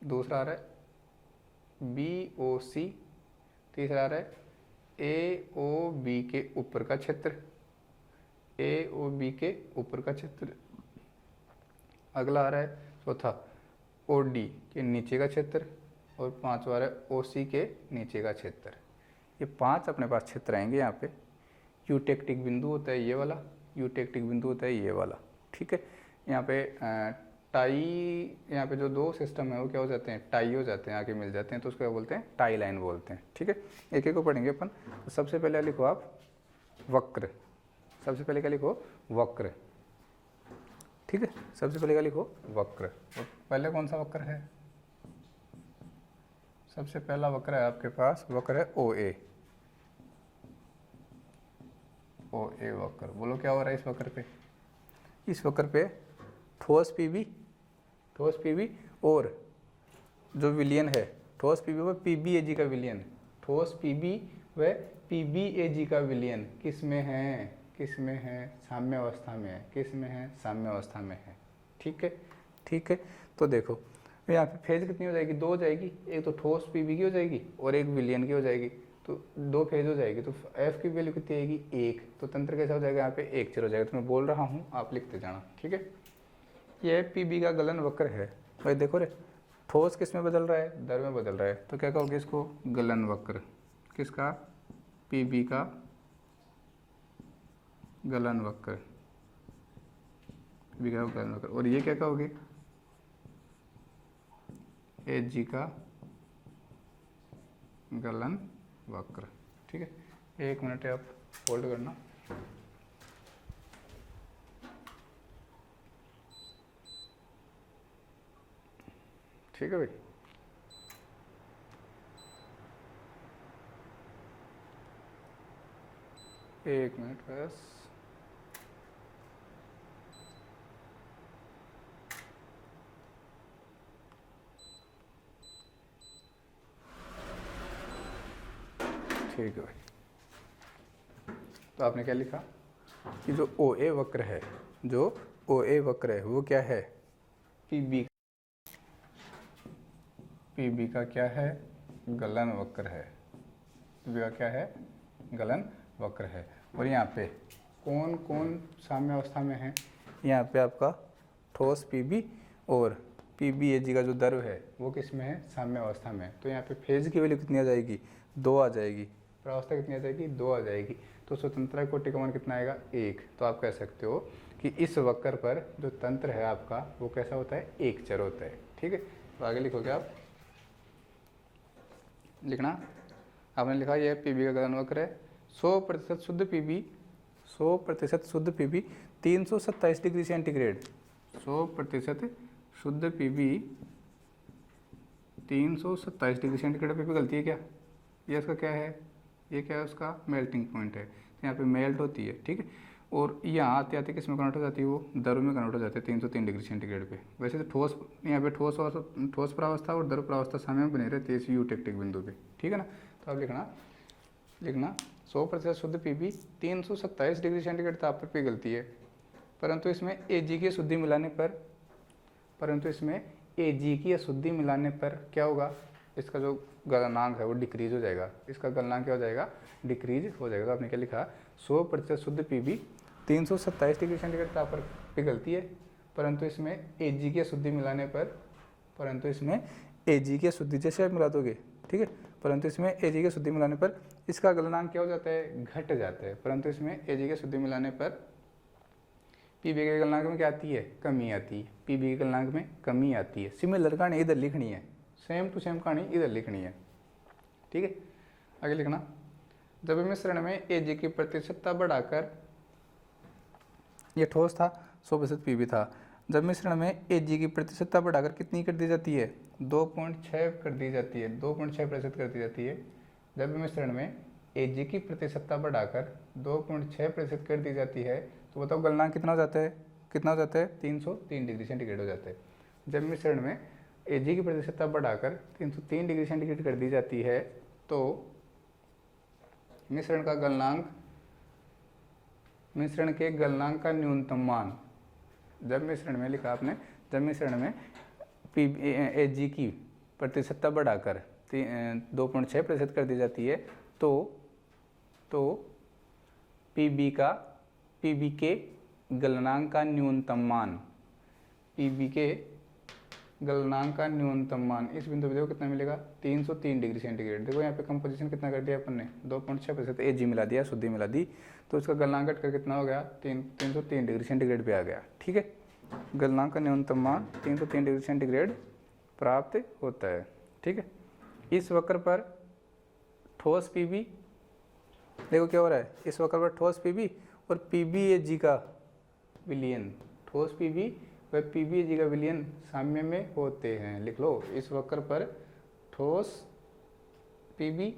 दूसरा आ रहा है BOC, तीसरा आ रहा है AOB के ऊपर का क्षेत्र, AOB के ऊपर का क्षेत्र, अगला आ रहा है चौथा OD के नीचे का क्षेत्र, और पांचवा आ रहा है OC के नीचे का क्षेत्र। ये 5 अपने पास क्षेत्र आएंगे। यहाँ पे यूटेक्टिक बिंदु होता है ये वाला, यूटेक्टिक बिंदु होता है ये वाला, ठीक है। यहाँ पे टाई, यहाँ पे जो 2 सिस्टम है वो क्या हो जाते हैं टाई हो जाते हैं, आके मिल जाते हैं, तो उसको क्या बोलते हैं टाई लाइन बोलते हैं, ठीक है। एक एक को पढ़ेंगे अपन। तो सबसे पहले लिखो आप वक्र, सबसे पहले क्या लिखो वक्र, ठीक है, सबसे पहले क्या लिखो वक्र। और पहले कौन सा वक्र है, सबसे पहला वक्र है आपके पास, वक्र है OA, OA वक्र। बोलो क्या हो रहा है इस वक्र पे, इस वक्र पे ठोस पीबी और जो विलियन है ठोस पीबी व PBAG का विलियन, ठोस पीबी व PBAG का विलियन किस में है साम्य अवस्था में है, किस में है साम्य अवस्था में है, ठीक है। तो देखो यहाँ पे फेज कितनी हो जाएगी 2 हो जाएगी, एक तो ठोस पीबी की हो जाएगी और एक विलियन की हो जाएगी, तो 2 फेज हो जाएगी। तो F की वैल्यू कितनी आएगी 1, तो तंत्र कैसा हो जाएगा यहाँ पे 1 चर हो जाएगा। तो मैं बोल रहा हूँ आप लिखते जाना, ठीक है। ये पीबी का गलन वक्र है भाई, देखो रे ठोस किस में बदल रहा है दर में बदल रहा है, तो क्या कहोगे इसको गलन वक्र, किसका पीबी का गलन वक्र, पीबी का गलन वक्र। और ये क्या कहोगे AG का गलन वक्र, ठीक है। 1 मिनट आप होल्ड करना। ठीक है भाई, एक मिनट बस। ठीक है भाई, तो आपने क्या लिखा कि जो OA वक्र है, जो OA वक्र है वो क्या है पीबी का क्या है गलन वक्र है, पीबी का क्या है गलन वक्र है। और यहाँ पे कौन कौन साम्य अवस्था में है, यहाँ पे आपका ठोस पीबी और PBAG का जो द्रव है वो किस में है साम्य अवस्था में। तो यहाँ पे फेज की वैल्यू कितनी आ जाएगी 2 आ जाएगी, प्रावस्था कितनी आ जाएगी 2 आ जाएगी। तो स्वतंत्रता कोटि का मान कितना आएगा 1। तो आप कह सकते हो कि इस वक्र पर जो तंत्र है आपका वो कैसा होता है एक चर होता है, ठीक है। तो आगे लिखोगे आप, लिखना आपने लिखा यह पीबी का गलन वक्र है, 100% शुद्ध पीबी, 100% शुद्ध पीबी 327 डिग्री सेंटीग्रेड, 100% शुद्ध पीबी 327 डिग्री सेंटीग्रेड पे पिघलती है क्या? ये इसका क्या है? ये क्या है? उसका मेल्टिंग पॉइंट है, यहाँ पे मेल्ट होती है, ठीक है। और यहाँ आते आते किस में कन्वर्ट हो जाती है? वो द्रव में कन्वर्ट हो जाती है 303 डिग्री सेंटीग्रेड पे। वैसे तो ठोस, यहाँ पे ठोस प्रावस्था और द्रव प्रावस्था सामने में बने रहती है इस यूटेक्टिक बिंदु पे, ठीक है ना। तो अब लिखना 100% शुद्ध पीबी 327 डिग्री सेंटीग्रेड ताप पर पिघलती है, परंतु इसमें Ag की अशुद्धि मिलाने पर क्या होगा? इसका जो गलनांक है वो डिक्रीज हो जाएगा। इसका गलनांक क्या हो जाएगा? डिक्रीज हो जाएगा। तो आपने क्या लिखा? 100% शुद्ध पीबी 327 डिग्री सेंटीग्रेड ताप पर पिघलती है, परंतु इसमें Ag की अशुद्धि जैसे आप मिला दोगे, ठीक है, परंतु इसमें Ag की अशुद्धि मिलाने पर इसका गलनांक क्या हो जाता है? घट जाता है। परंतु इसमें Ag की अशुद्धि मिलाने पर पीबी के गलनांक में क्या आती है? कमी आती है। पीबी के गलनांक में कमी आती है। सिमिलर कहानी इधर लिखनी है, सेम टू सेम कहानी इधर लिखनी है, ठीक है। आगे लिखना, जब मिश्रण में Ag की प्रतिशतता बढ़ाकर, ये ठोस था, 100% पीबी था, जब मिश्रण में Ag की प्रतिशतता बढ़ाकर कितनी कर दी जाती है? 2.6 कर दी जाती है, 2.6% कर दी जाती है। जब मिश्रण में Ag की प्रतिशतता बढ़ाकर 2.6% कर दी जाती है, तो बताओ गलनांक कितना हो जाता है? 303 डिग्री सेंटीग्रेड हो जाता है। जब मिश्रण में Ag की प्रतिशतता बढ़ाकर 303 डिग्री सेंटीग्रेड कर दी जाती है, तो मिश्रण के गलनांक का न्यूनतम मान, जब मिश्रण में लिखा आपने, जब मिश्रण में Ag की प्रतिशतता बढ़ाकर 2.6% कर दी जाती है, तो पीबी के गलनांक का न्यूनतम मान, इस बिंदु पे देखो कितना मिलेगा? 303 डिग्री सेंटीग्रेड। देखो यहाँ पे कंपोजिशन कितना कर दिया अपन ने? 2.6% Ag मिला दिया, शुद्धि मिला दी, तो इसका गलनांक घटकर कितना हो गया? 303 डिग्री सेंटीग्रेड पे आ गया, ठीक है। गलनांक का न्यूनतम मान 303 डिग्री सेंटीग्रेड प्राप्त होता है, ठीक है। इस वक्र पर ठोस पीबी, देखो क्या हो रहा है, इस वक्र पर ठोस पीबी और PbAg का विलयन, ठोस पीबी व PbAg का विलयन साम्य में होते हैं। लिख लो, इस वक्र पर ठोस पीबी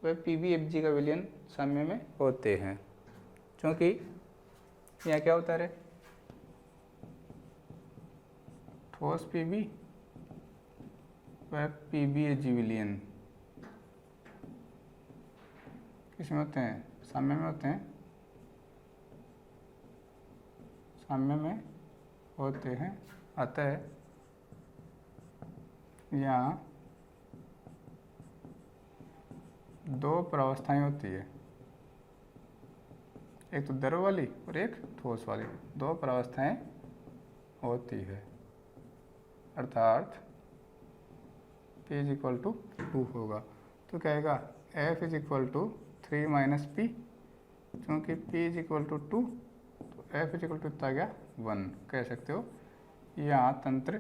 व PbAg का विलयन साम्य में होते हैं, क्योंकि यहाँ क्या होता है? ठोस पीबी व PbAg विलयन किसमें होते हैं? साम्य में होते हैं, अतः यहाँ दो प्रावस्थाएं होती है, एक तो द्रव वाली और एक ठोस वाली, दो प्रावस्थाएं होती है, अर्थात P = 2 होगा। तो क्या आएगा? F = 3 - P, क्योंकि P = 2 तो F = आ गया 1, कह सकते हो। यहाँ तंत्र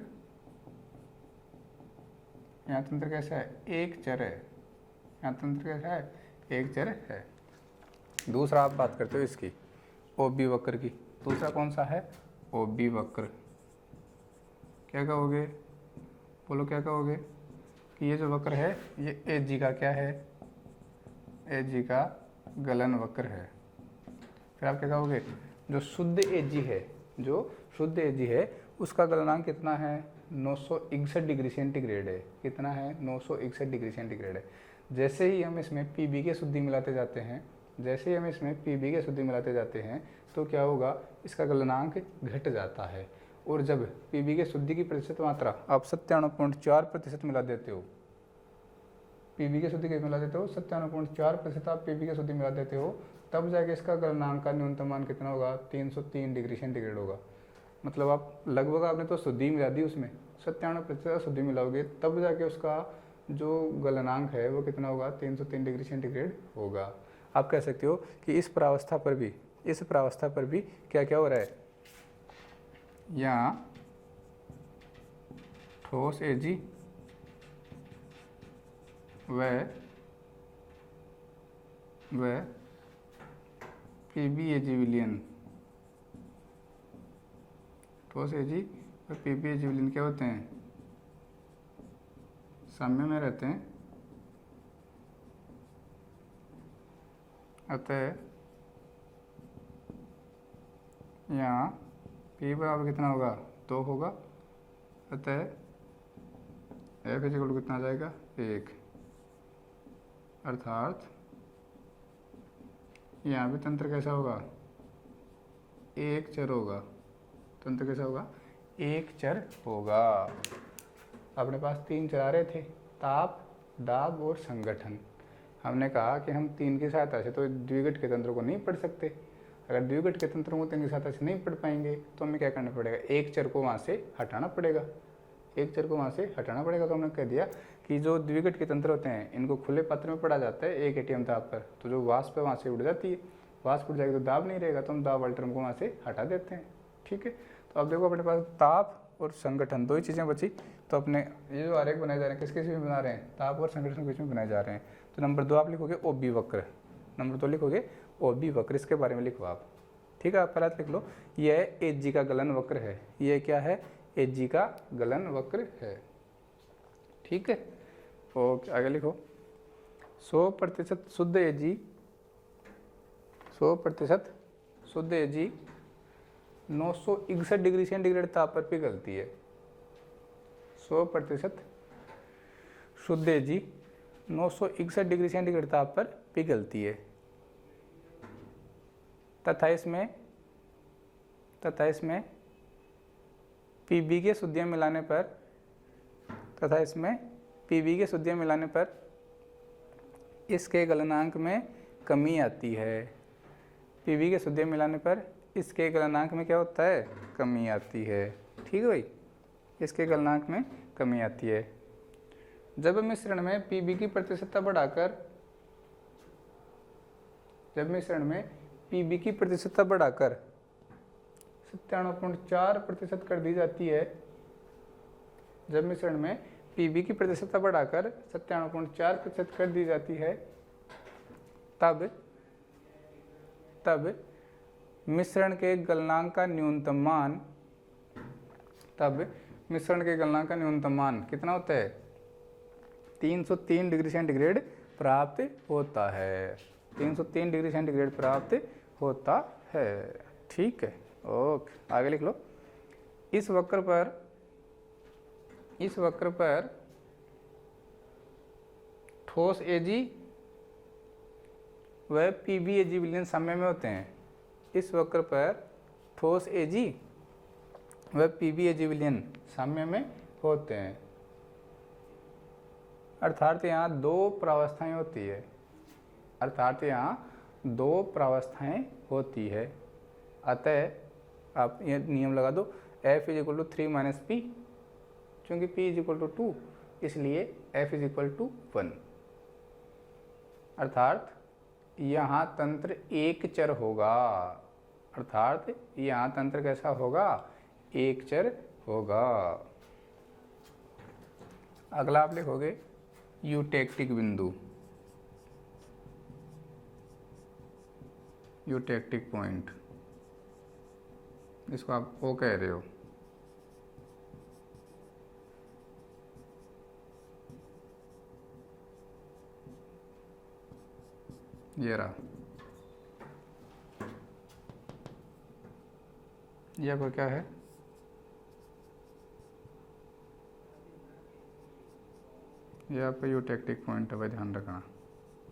कैसा है? एक चर है। यहाँ तंत्र कैसा है? एक चर है। दूसरा आप बात करते हो इसकी OB वक्र की। दूसरा कौन सा है? OB वक्र। क्या कहोगे? बोलो क्या कहोगे? कि ये जो वक्र है ये Ag का क्या है? Ag का गलन वक्र है। फिर आप क्या कहोगे? जो शुद्ध Ag है उसका गलनांक कितना है? 961 डिग्री सेंटीग्रेड है। कितना है? 961 डिग्री सेंटीग्रेड है। जैसे ही हम इसमें Pb की शुद्धि मिलाते जाते हैं तो क्या होगा? इसका गलनांक घट जाता है। और जब Pb की शुद्धि की प्रतिशत मात्रा आप 97.4% मिला देते हो, Pb की शुद्धि मिला देते हो, 97.4% आप Pb की शुद्धि मिला देते हो, तब जाके इसका गलनांक का न्यूनतम मान कितना होगा? 303 डिग्री सेंटीग्रेड होगा। मतलब आप लगभग, आपने तो शुद्धि मिला दी, उसमें 97% शुद्धि मिलाओगे, तब जाके उसका जो गलनांक है वो कितना होगा? 303 डिग्री सेंटीग्रेड होगा। आप कह सकते हो कि इस प्रावस्था पर भी क्या क्या हो रहा है? यहाँ ठोस Ag व PbAg विलयन, ठोस Ag और PbHg विलयन क्या होते हैं, साम्य में रहते हैं। अतः यहाँ P बराबर कितना होगा, 2 होगा। अतः F इक्वल कितना आ जाएगा, 1। अर्थात यहाँ भी तंत्र कैसा होगा, एक चर होगा। तंत्र कैसा होगा, एक चर होगा। अपने पास 3 चर आ रहे थे, ताप, दाब और संगठन। हमने कहा कि हम 3 की सहायता से तो द्विघट के तंत्रों को नहीं पढ़ सकते। अगर द्विघट के तंत्रों को 3 की सहायता से नहीं पढ़ पाएंगे तो हमें क्या करना पड़ेगा, एक चर को वहाँ से हटाना पड़ेगा। एक चर को वहाँ से हटाना पड़ेगा। तो हमने कह दिया कि जो द्विघट के तंत्र होते हैं इनको खुले पात्र में पढ़ा जाता है 1 atm दाब पर। तो जो वाष्प है वहाँ से उड़ जाती है, वाष्प उड़ जाएगी तो दाब नहीं रहेगा, तो हम दाब वाले टर्म को वहाँ से हटा देते हैं। ठीक है, तो अब देखो अपने पास ताप और संगठन 2 ही चीज़ें बची। तो अपने ये जो आरेख बनाए जा रहे हैं किस में बना रहे हैं, ताप और संगठन के बीच में बनाए जा रहे हैं। तो नंबर 2 आप लिखोगे OB वक्र, नंबर 2 लिखोगे OB वक्र, इसके बारे में लिखो आप। ठीक है, आप पहले लिख लो, यह एजी का गलन वक्र है। यह क्या है, एजी का गलन वक्र है। ठीक है, ओके, आगे लिखो 100% शुद्ध एजी, 100% शुद्ध एजी 961 डिग्री सेंटीग्रेड ताप पर पिघलती है। 100% शुद्ध एजी 961 डिग्री सेंटीग्रेड ताप पर पिघलती है तथा इसमें पीबी के शुद्धियाँ मिलाने पर इसके गलनांक में कमी आती है। पीबी के शुद्धियाँ मिलाने पर इसके गलनांक में क्या होता है, कमी आती है। ठीक है भाई, इसके गलनांक में कमी आती है। जब मिश्रण में पीबी की प्रतिशतता बढ़ाकर 97.4% कर दी जाती है, जब मिश्रण में पीबी की प्रतिशतता बढ़ाकर 97.4% कर दी जाती है, तब मिश्रण के गलनांक का न्यूनतम मान कितना होता है, 303 डिग्री सेंटीग्रेड प्राप्त होता है। 303 डिग्री सेंटीग्रेड प्राप्त होता है। ठीक है, ओके, आगे लिख लो। इस वक्र पर ठोस एजी व पीबीएजी विलयन साम्य में होते हैं। इस वक्र पर ठोस एजी व पीबीएजी विलयन साम्य में होते हैं। अर्थात यहाँ 2 प्रावस्थाएं होती है। अतः आप ये नियम लगा दो, F = 3 - P, चूँकि P = 2 इसलिए F = 1। अर्थात यहाँ तंत्र एक चर होगा। कैसा होगा, एक चर होगा। अगला आप लिखोगे यूटेक्टिक बिंदु, यूटेक्टिक पॉइंट, इसको आप O कह रहे हो। ये रहा, ये आपका क्या है, ये आपका यूटेक्टिक पॉइंट है भाई, ध्यान रखना।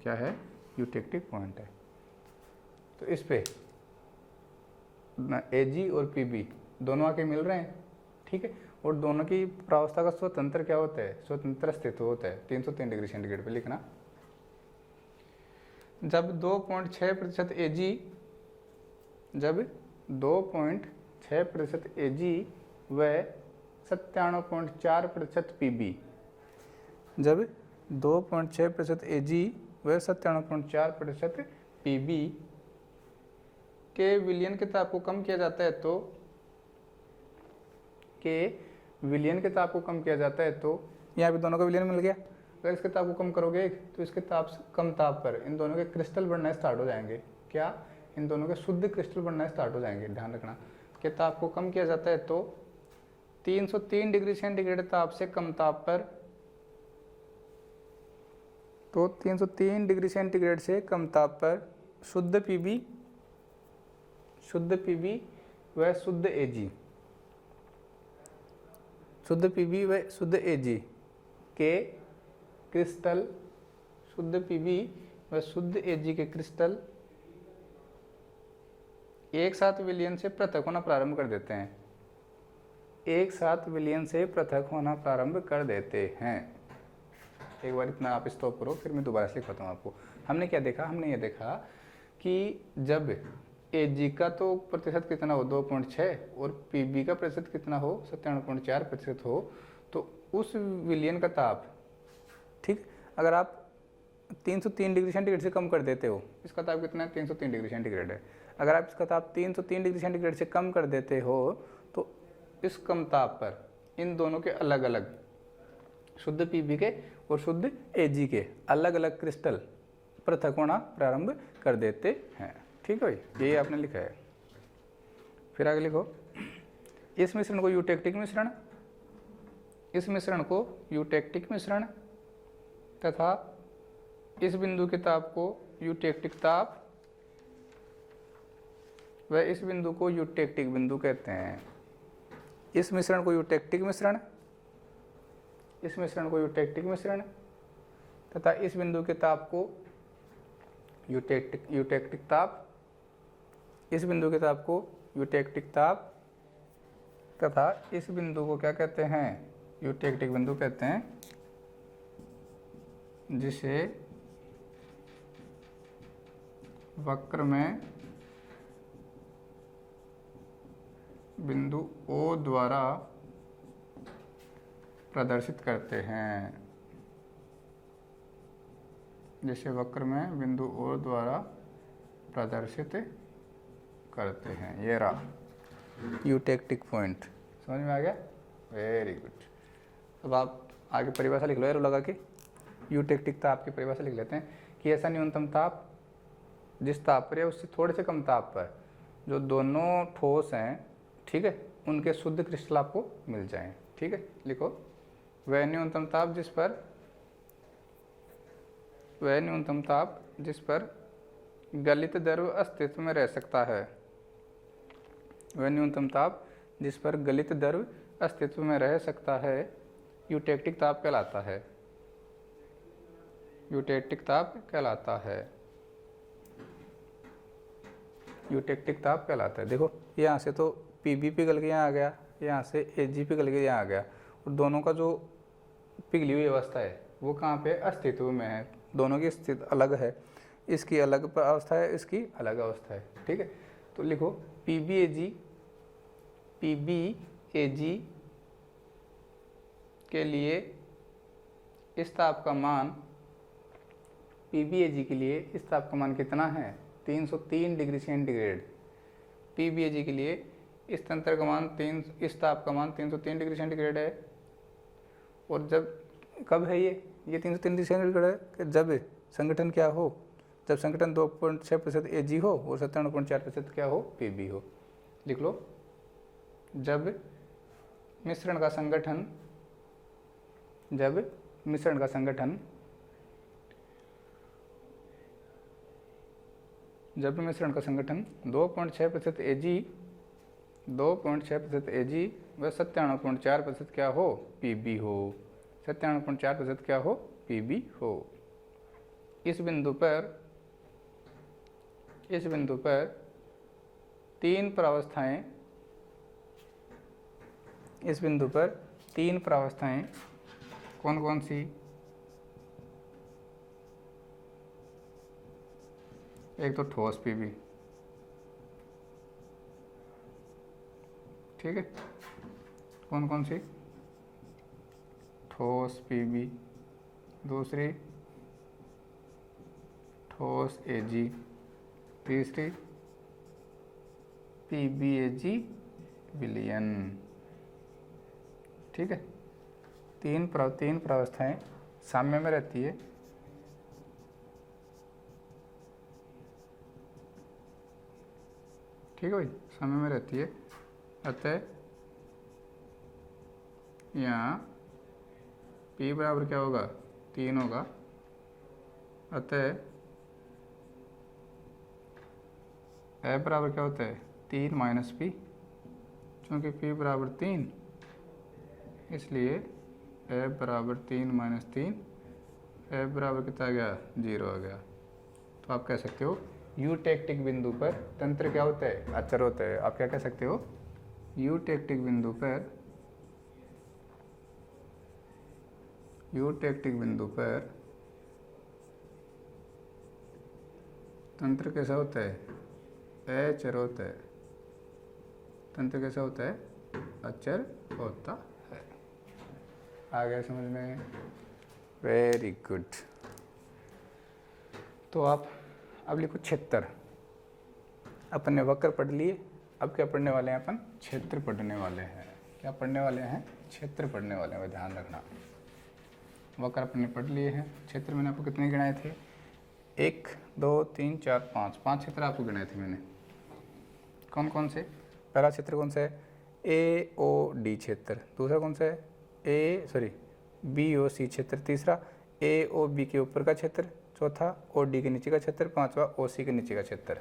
क्या है, यूटेक्टिक पॉइंट है। तो इस पे एजी और पीबी दोनों आके मिल रहे हैं। ठीक है, और दोनों की प्रावस्था का स्वतंत्र क्या होता है, स्वतंत्र अस्तित्व होता है 303 डिग्री सेंटीग्रेड पे लिखना। जब 2.6% एजी व 97.4% पीबी, जब 2.6% एजी व 97.4% पीबी के विलयन के ताप को कम किया जाता है तो यहाँ पे दोनों का विलयन मिल गया। अगर इसके ताप को कम करोगे तो इसके ताप से कम ताप पर इन दोनों के क्रिस्टल बनना स्टार्ट हो जाएंगे। क्या, इन दोनों के शुद्ध क्रिस्टल बनना स्टार्ट हो जाएंगे। ध्यान रखना कि ताप को कम किया जाता है तो 303 डिग्री सेंटीग्रेड ताप से कम ताप पर, तो 303 डिग्री सेंटीग्रेड से कम ताप पर शुद्ध पीबी व शुद्ध एजी, शुद्ध पीबी व शुद्ध एजी के क्रिस्टल, शुद्ध पीबी व शुद्ध एजी के क्रिस्टल एक साथ विलयन से पृथक होना प्रारंभ कर देते हैं, एक साथ विलयन से पृथक होना प्रारंभ कर देते हैं। एक बार इतना आप स्टॉप करो, फिर मैं दोबारा से लिखवाता हूँ आपको। हमने क्या देखा, हमने ये देखा कि जब एजी का तो प्रतिशत कितना हो 2.6 और पीबी का प्रतिशत कितना हो 97.4% हो, तो उस विलयन का ताप, ठीक, अगर आप 303 डिग्री सेंटीग्रेड से कम कर देते हो, इसका ताप कितना है 303 डिग्री सेंटीग्रेड है, अगर आप इसका ताप 303 डिग्री सेंटीग्रेड से कम कर देते हो तो इस कम ताप पर इन दोनों के अलग अलग, शुद्ध पीबी के और शुद्ध एजी के अलग अलग क्रिस्टल पृथक होना प्रारंभ कर देते हैं। ठीक है भाई, यही आपने लिखा है। फिर आगे लिखो, इस मिश्रण को यूटेक्टिक मिश्रण, इस मिश्रण को यूटेक्टिक मिश्रण तथा इस बिंदु के ताप को यूटेक्टिक ताप व इस बिंदु को यूटेक्टिक बिंदु कहते हैं। इस मिश्रण को यूटेक्टिक मिश्रण, इस मिश्रण को यूटेक्टिक मिश्रण तथा इस बिंदु के ताप को यूटेक्टिक ताप, इस बिंदु के ताप को यूटेक्टिक ताप तथा इस बिंदु को क्या कहते हैं, यूटेक्टिक बिंदु कहते हैं, जिसे वक्र में बिंदु O द्वारा प्रदर्शित करते हैं, जिसे वक्र में बिंदु O द्वारा प्रदर्शित करते हैं। ये रहा यूटेक्टिक पॉइंट, समझ में आ गया? Very good. अब आप आगे परिभाषा लिख लो एरो लगा के। यूटेक्टिक ताप की परिभाषा लिख लेते हैं कि ऐसा न्यूनतम ताप जिस ताप पर या उससे थोड़े से कम ताप पर जो दोनों ठोस हैं, ठीक है, उनके शुद्ध क्रिस्टल आपको मिल जाएं। ठीक है, लिखो, वह न्यूनतम ताप जिस पर, वह न्यूनतम ताप जिस पर गलित द्रव अस्तित्व में रह सकता है, वह न्यूनतम ताप जिस पर गलित द्रव अस्तित्व में रह सकता है यूटेक्टिक ताप कहलाता है, यूटेक्टिक ताप कहलाता है, यूटेक्टिक ताप कहलाता है। देखो यहाँ से तो पीबी पिघल के यहाँ आ गया, यहाँ से एजी पिघल के यहाँ आ गया, और दोनों का जो पिघली हुई अवस्था है वो कहाँ पे अस्तित्व में है, दोनों की स्थिति अलग है, इसकी अलग अवस्था है, इसकी अलग अवस्था है। ठीक है, तो लिखो पीबी एजी के लिए इस ताप का मान, पीबी एजी के लिए इस ताप का मान कितना है 303 डिग्री सेंटीग्रेड। पीबी एजी के लिए इस तंत्र का मान इस ताप का मान 303 डिग्री सेंटीग्रेड है। और जब कब है ये 303 डिग्री सेंटीग्रेड है कि जब संगठन क्या हो, जब संगठन 2.6% एजी हो और 97.4% क्या हो, पीबी हो। लिख लो, जब मिश्रण का संगठन, जब मिश्रण का संगठन, जब मिश्रण का संगठन 2.6% एजी, 2.6% एजी व 97.4% क्या हो, पीबी हो, 97.4% क्या हो, पीबी हो। इस बिंदु पर तीन प्रावस्थाएं, इस बिंदु पर तीन प्रावस्थाएं कौन कौन सी, एक तो ठोस पीबी, ठीक है, कौन कौन सी, ठोस पीबी, दूसरी ठोस एजी, तीसरी पीबी एजी विलयन। ठीक है, तीन प्रावस्थाएं साम्य में रहती है। ठीक है भाई, साम्य में रहती है। अतः यहाँ P बराबर क्या होगा, 3 होगा। अतः F बराबर क्या होता है, 3 माइनस P। चूँकि P बराबर 3, इसलिए F बराबर 3 माइनस 3, F बराबर कितना आ गया, 0 आ गया। तो आप कह सकते हो यूटेक्टिक बिंदु पर तंत्र क्या होता है, अचर होता है। आप क्या कह सकते हो, यूटेक्टिक बिंदु पर तंत्र कैसा होता है, अचर होता है। तंत्र कैसा होता है, अचर होता है। आ गया समझ में, वेरी गुड। तो आप अब लिखो क्षेत्र। अपन ने वक्र पढ़ लिए, अब क्या पढ़ने वाले हैं अपन, क्षेत्र पढ़ने वाले हैं। क्या पढ़ने वाले हैं, क्षेत्र पढ़ने वाले हैं, ध्यान रखना। वक्र अपन ने पढ़ लिए हैं। क्षेत्र मैंने आपको कितने गिनाए थे, 1 2 3 4 5 क्षेत्र आपको गिनाए थे मैंने। कौन कौन से, पहला क्षेत्र कौन सा है, AOD क्षेत्र। दूसरा कौन सा है, BOC क्षेत्र। तीसरा AOB के ऊपर का क्षेत्र। चौथा OD के नीचे का क्षेत्र। पांचवा OC के नीचे का क्षेत्र।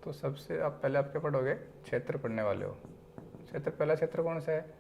तो सबसे आप पहले आप क्या पढ़ोगे, क्षेत्र पढ़ने वाले हो। क्षेत्र, पहला क्षेत्र कौन सा है,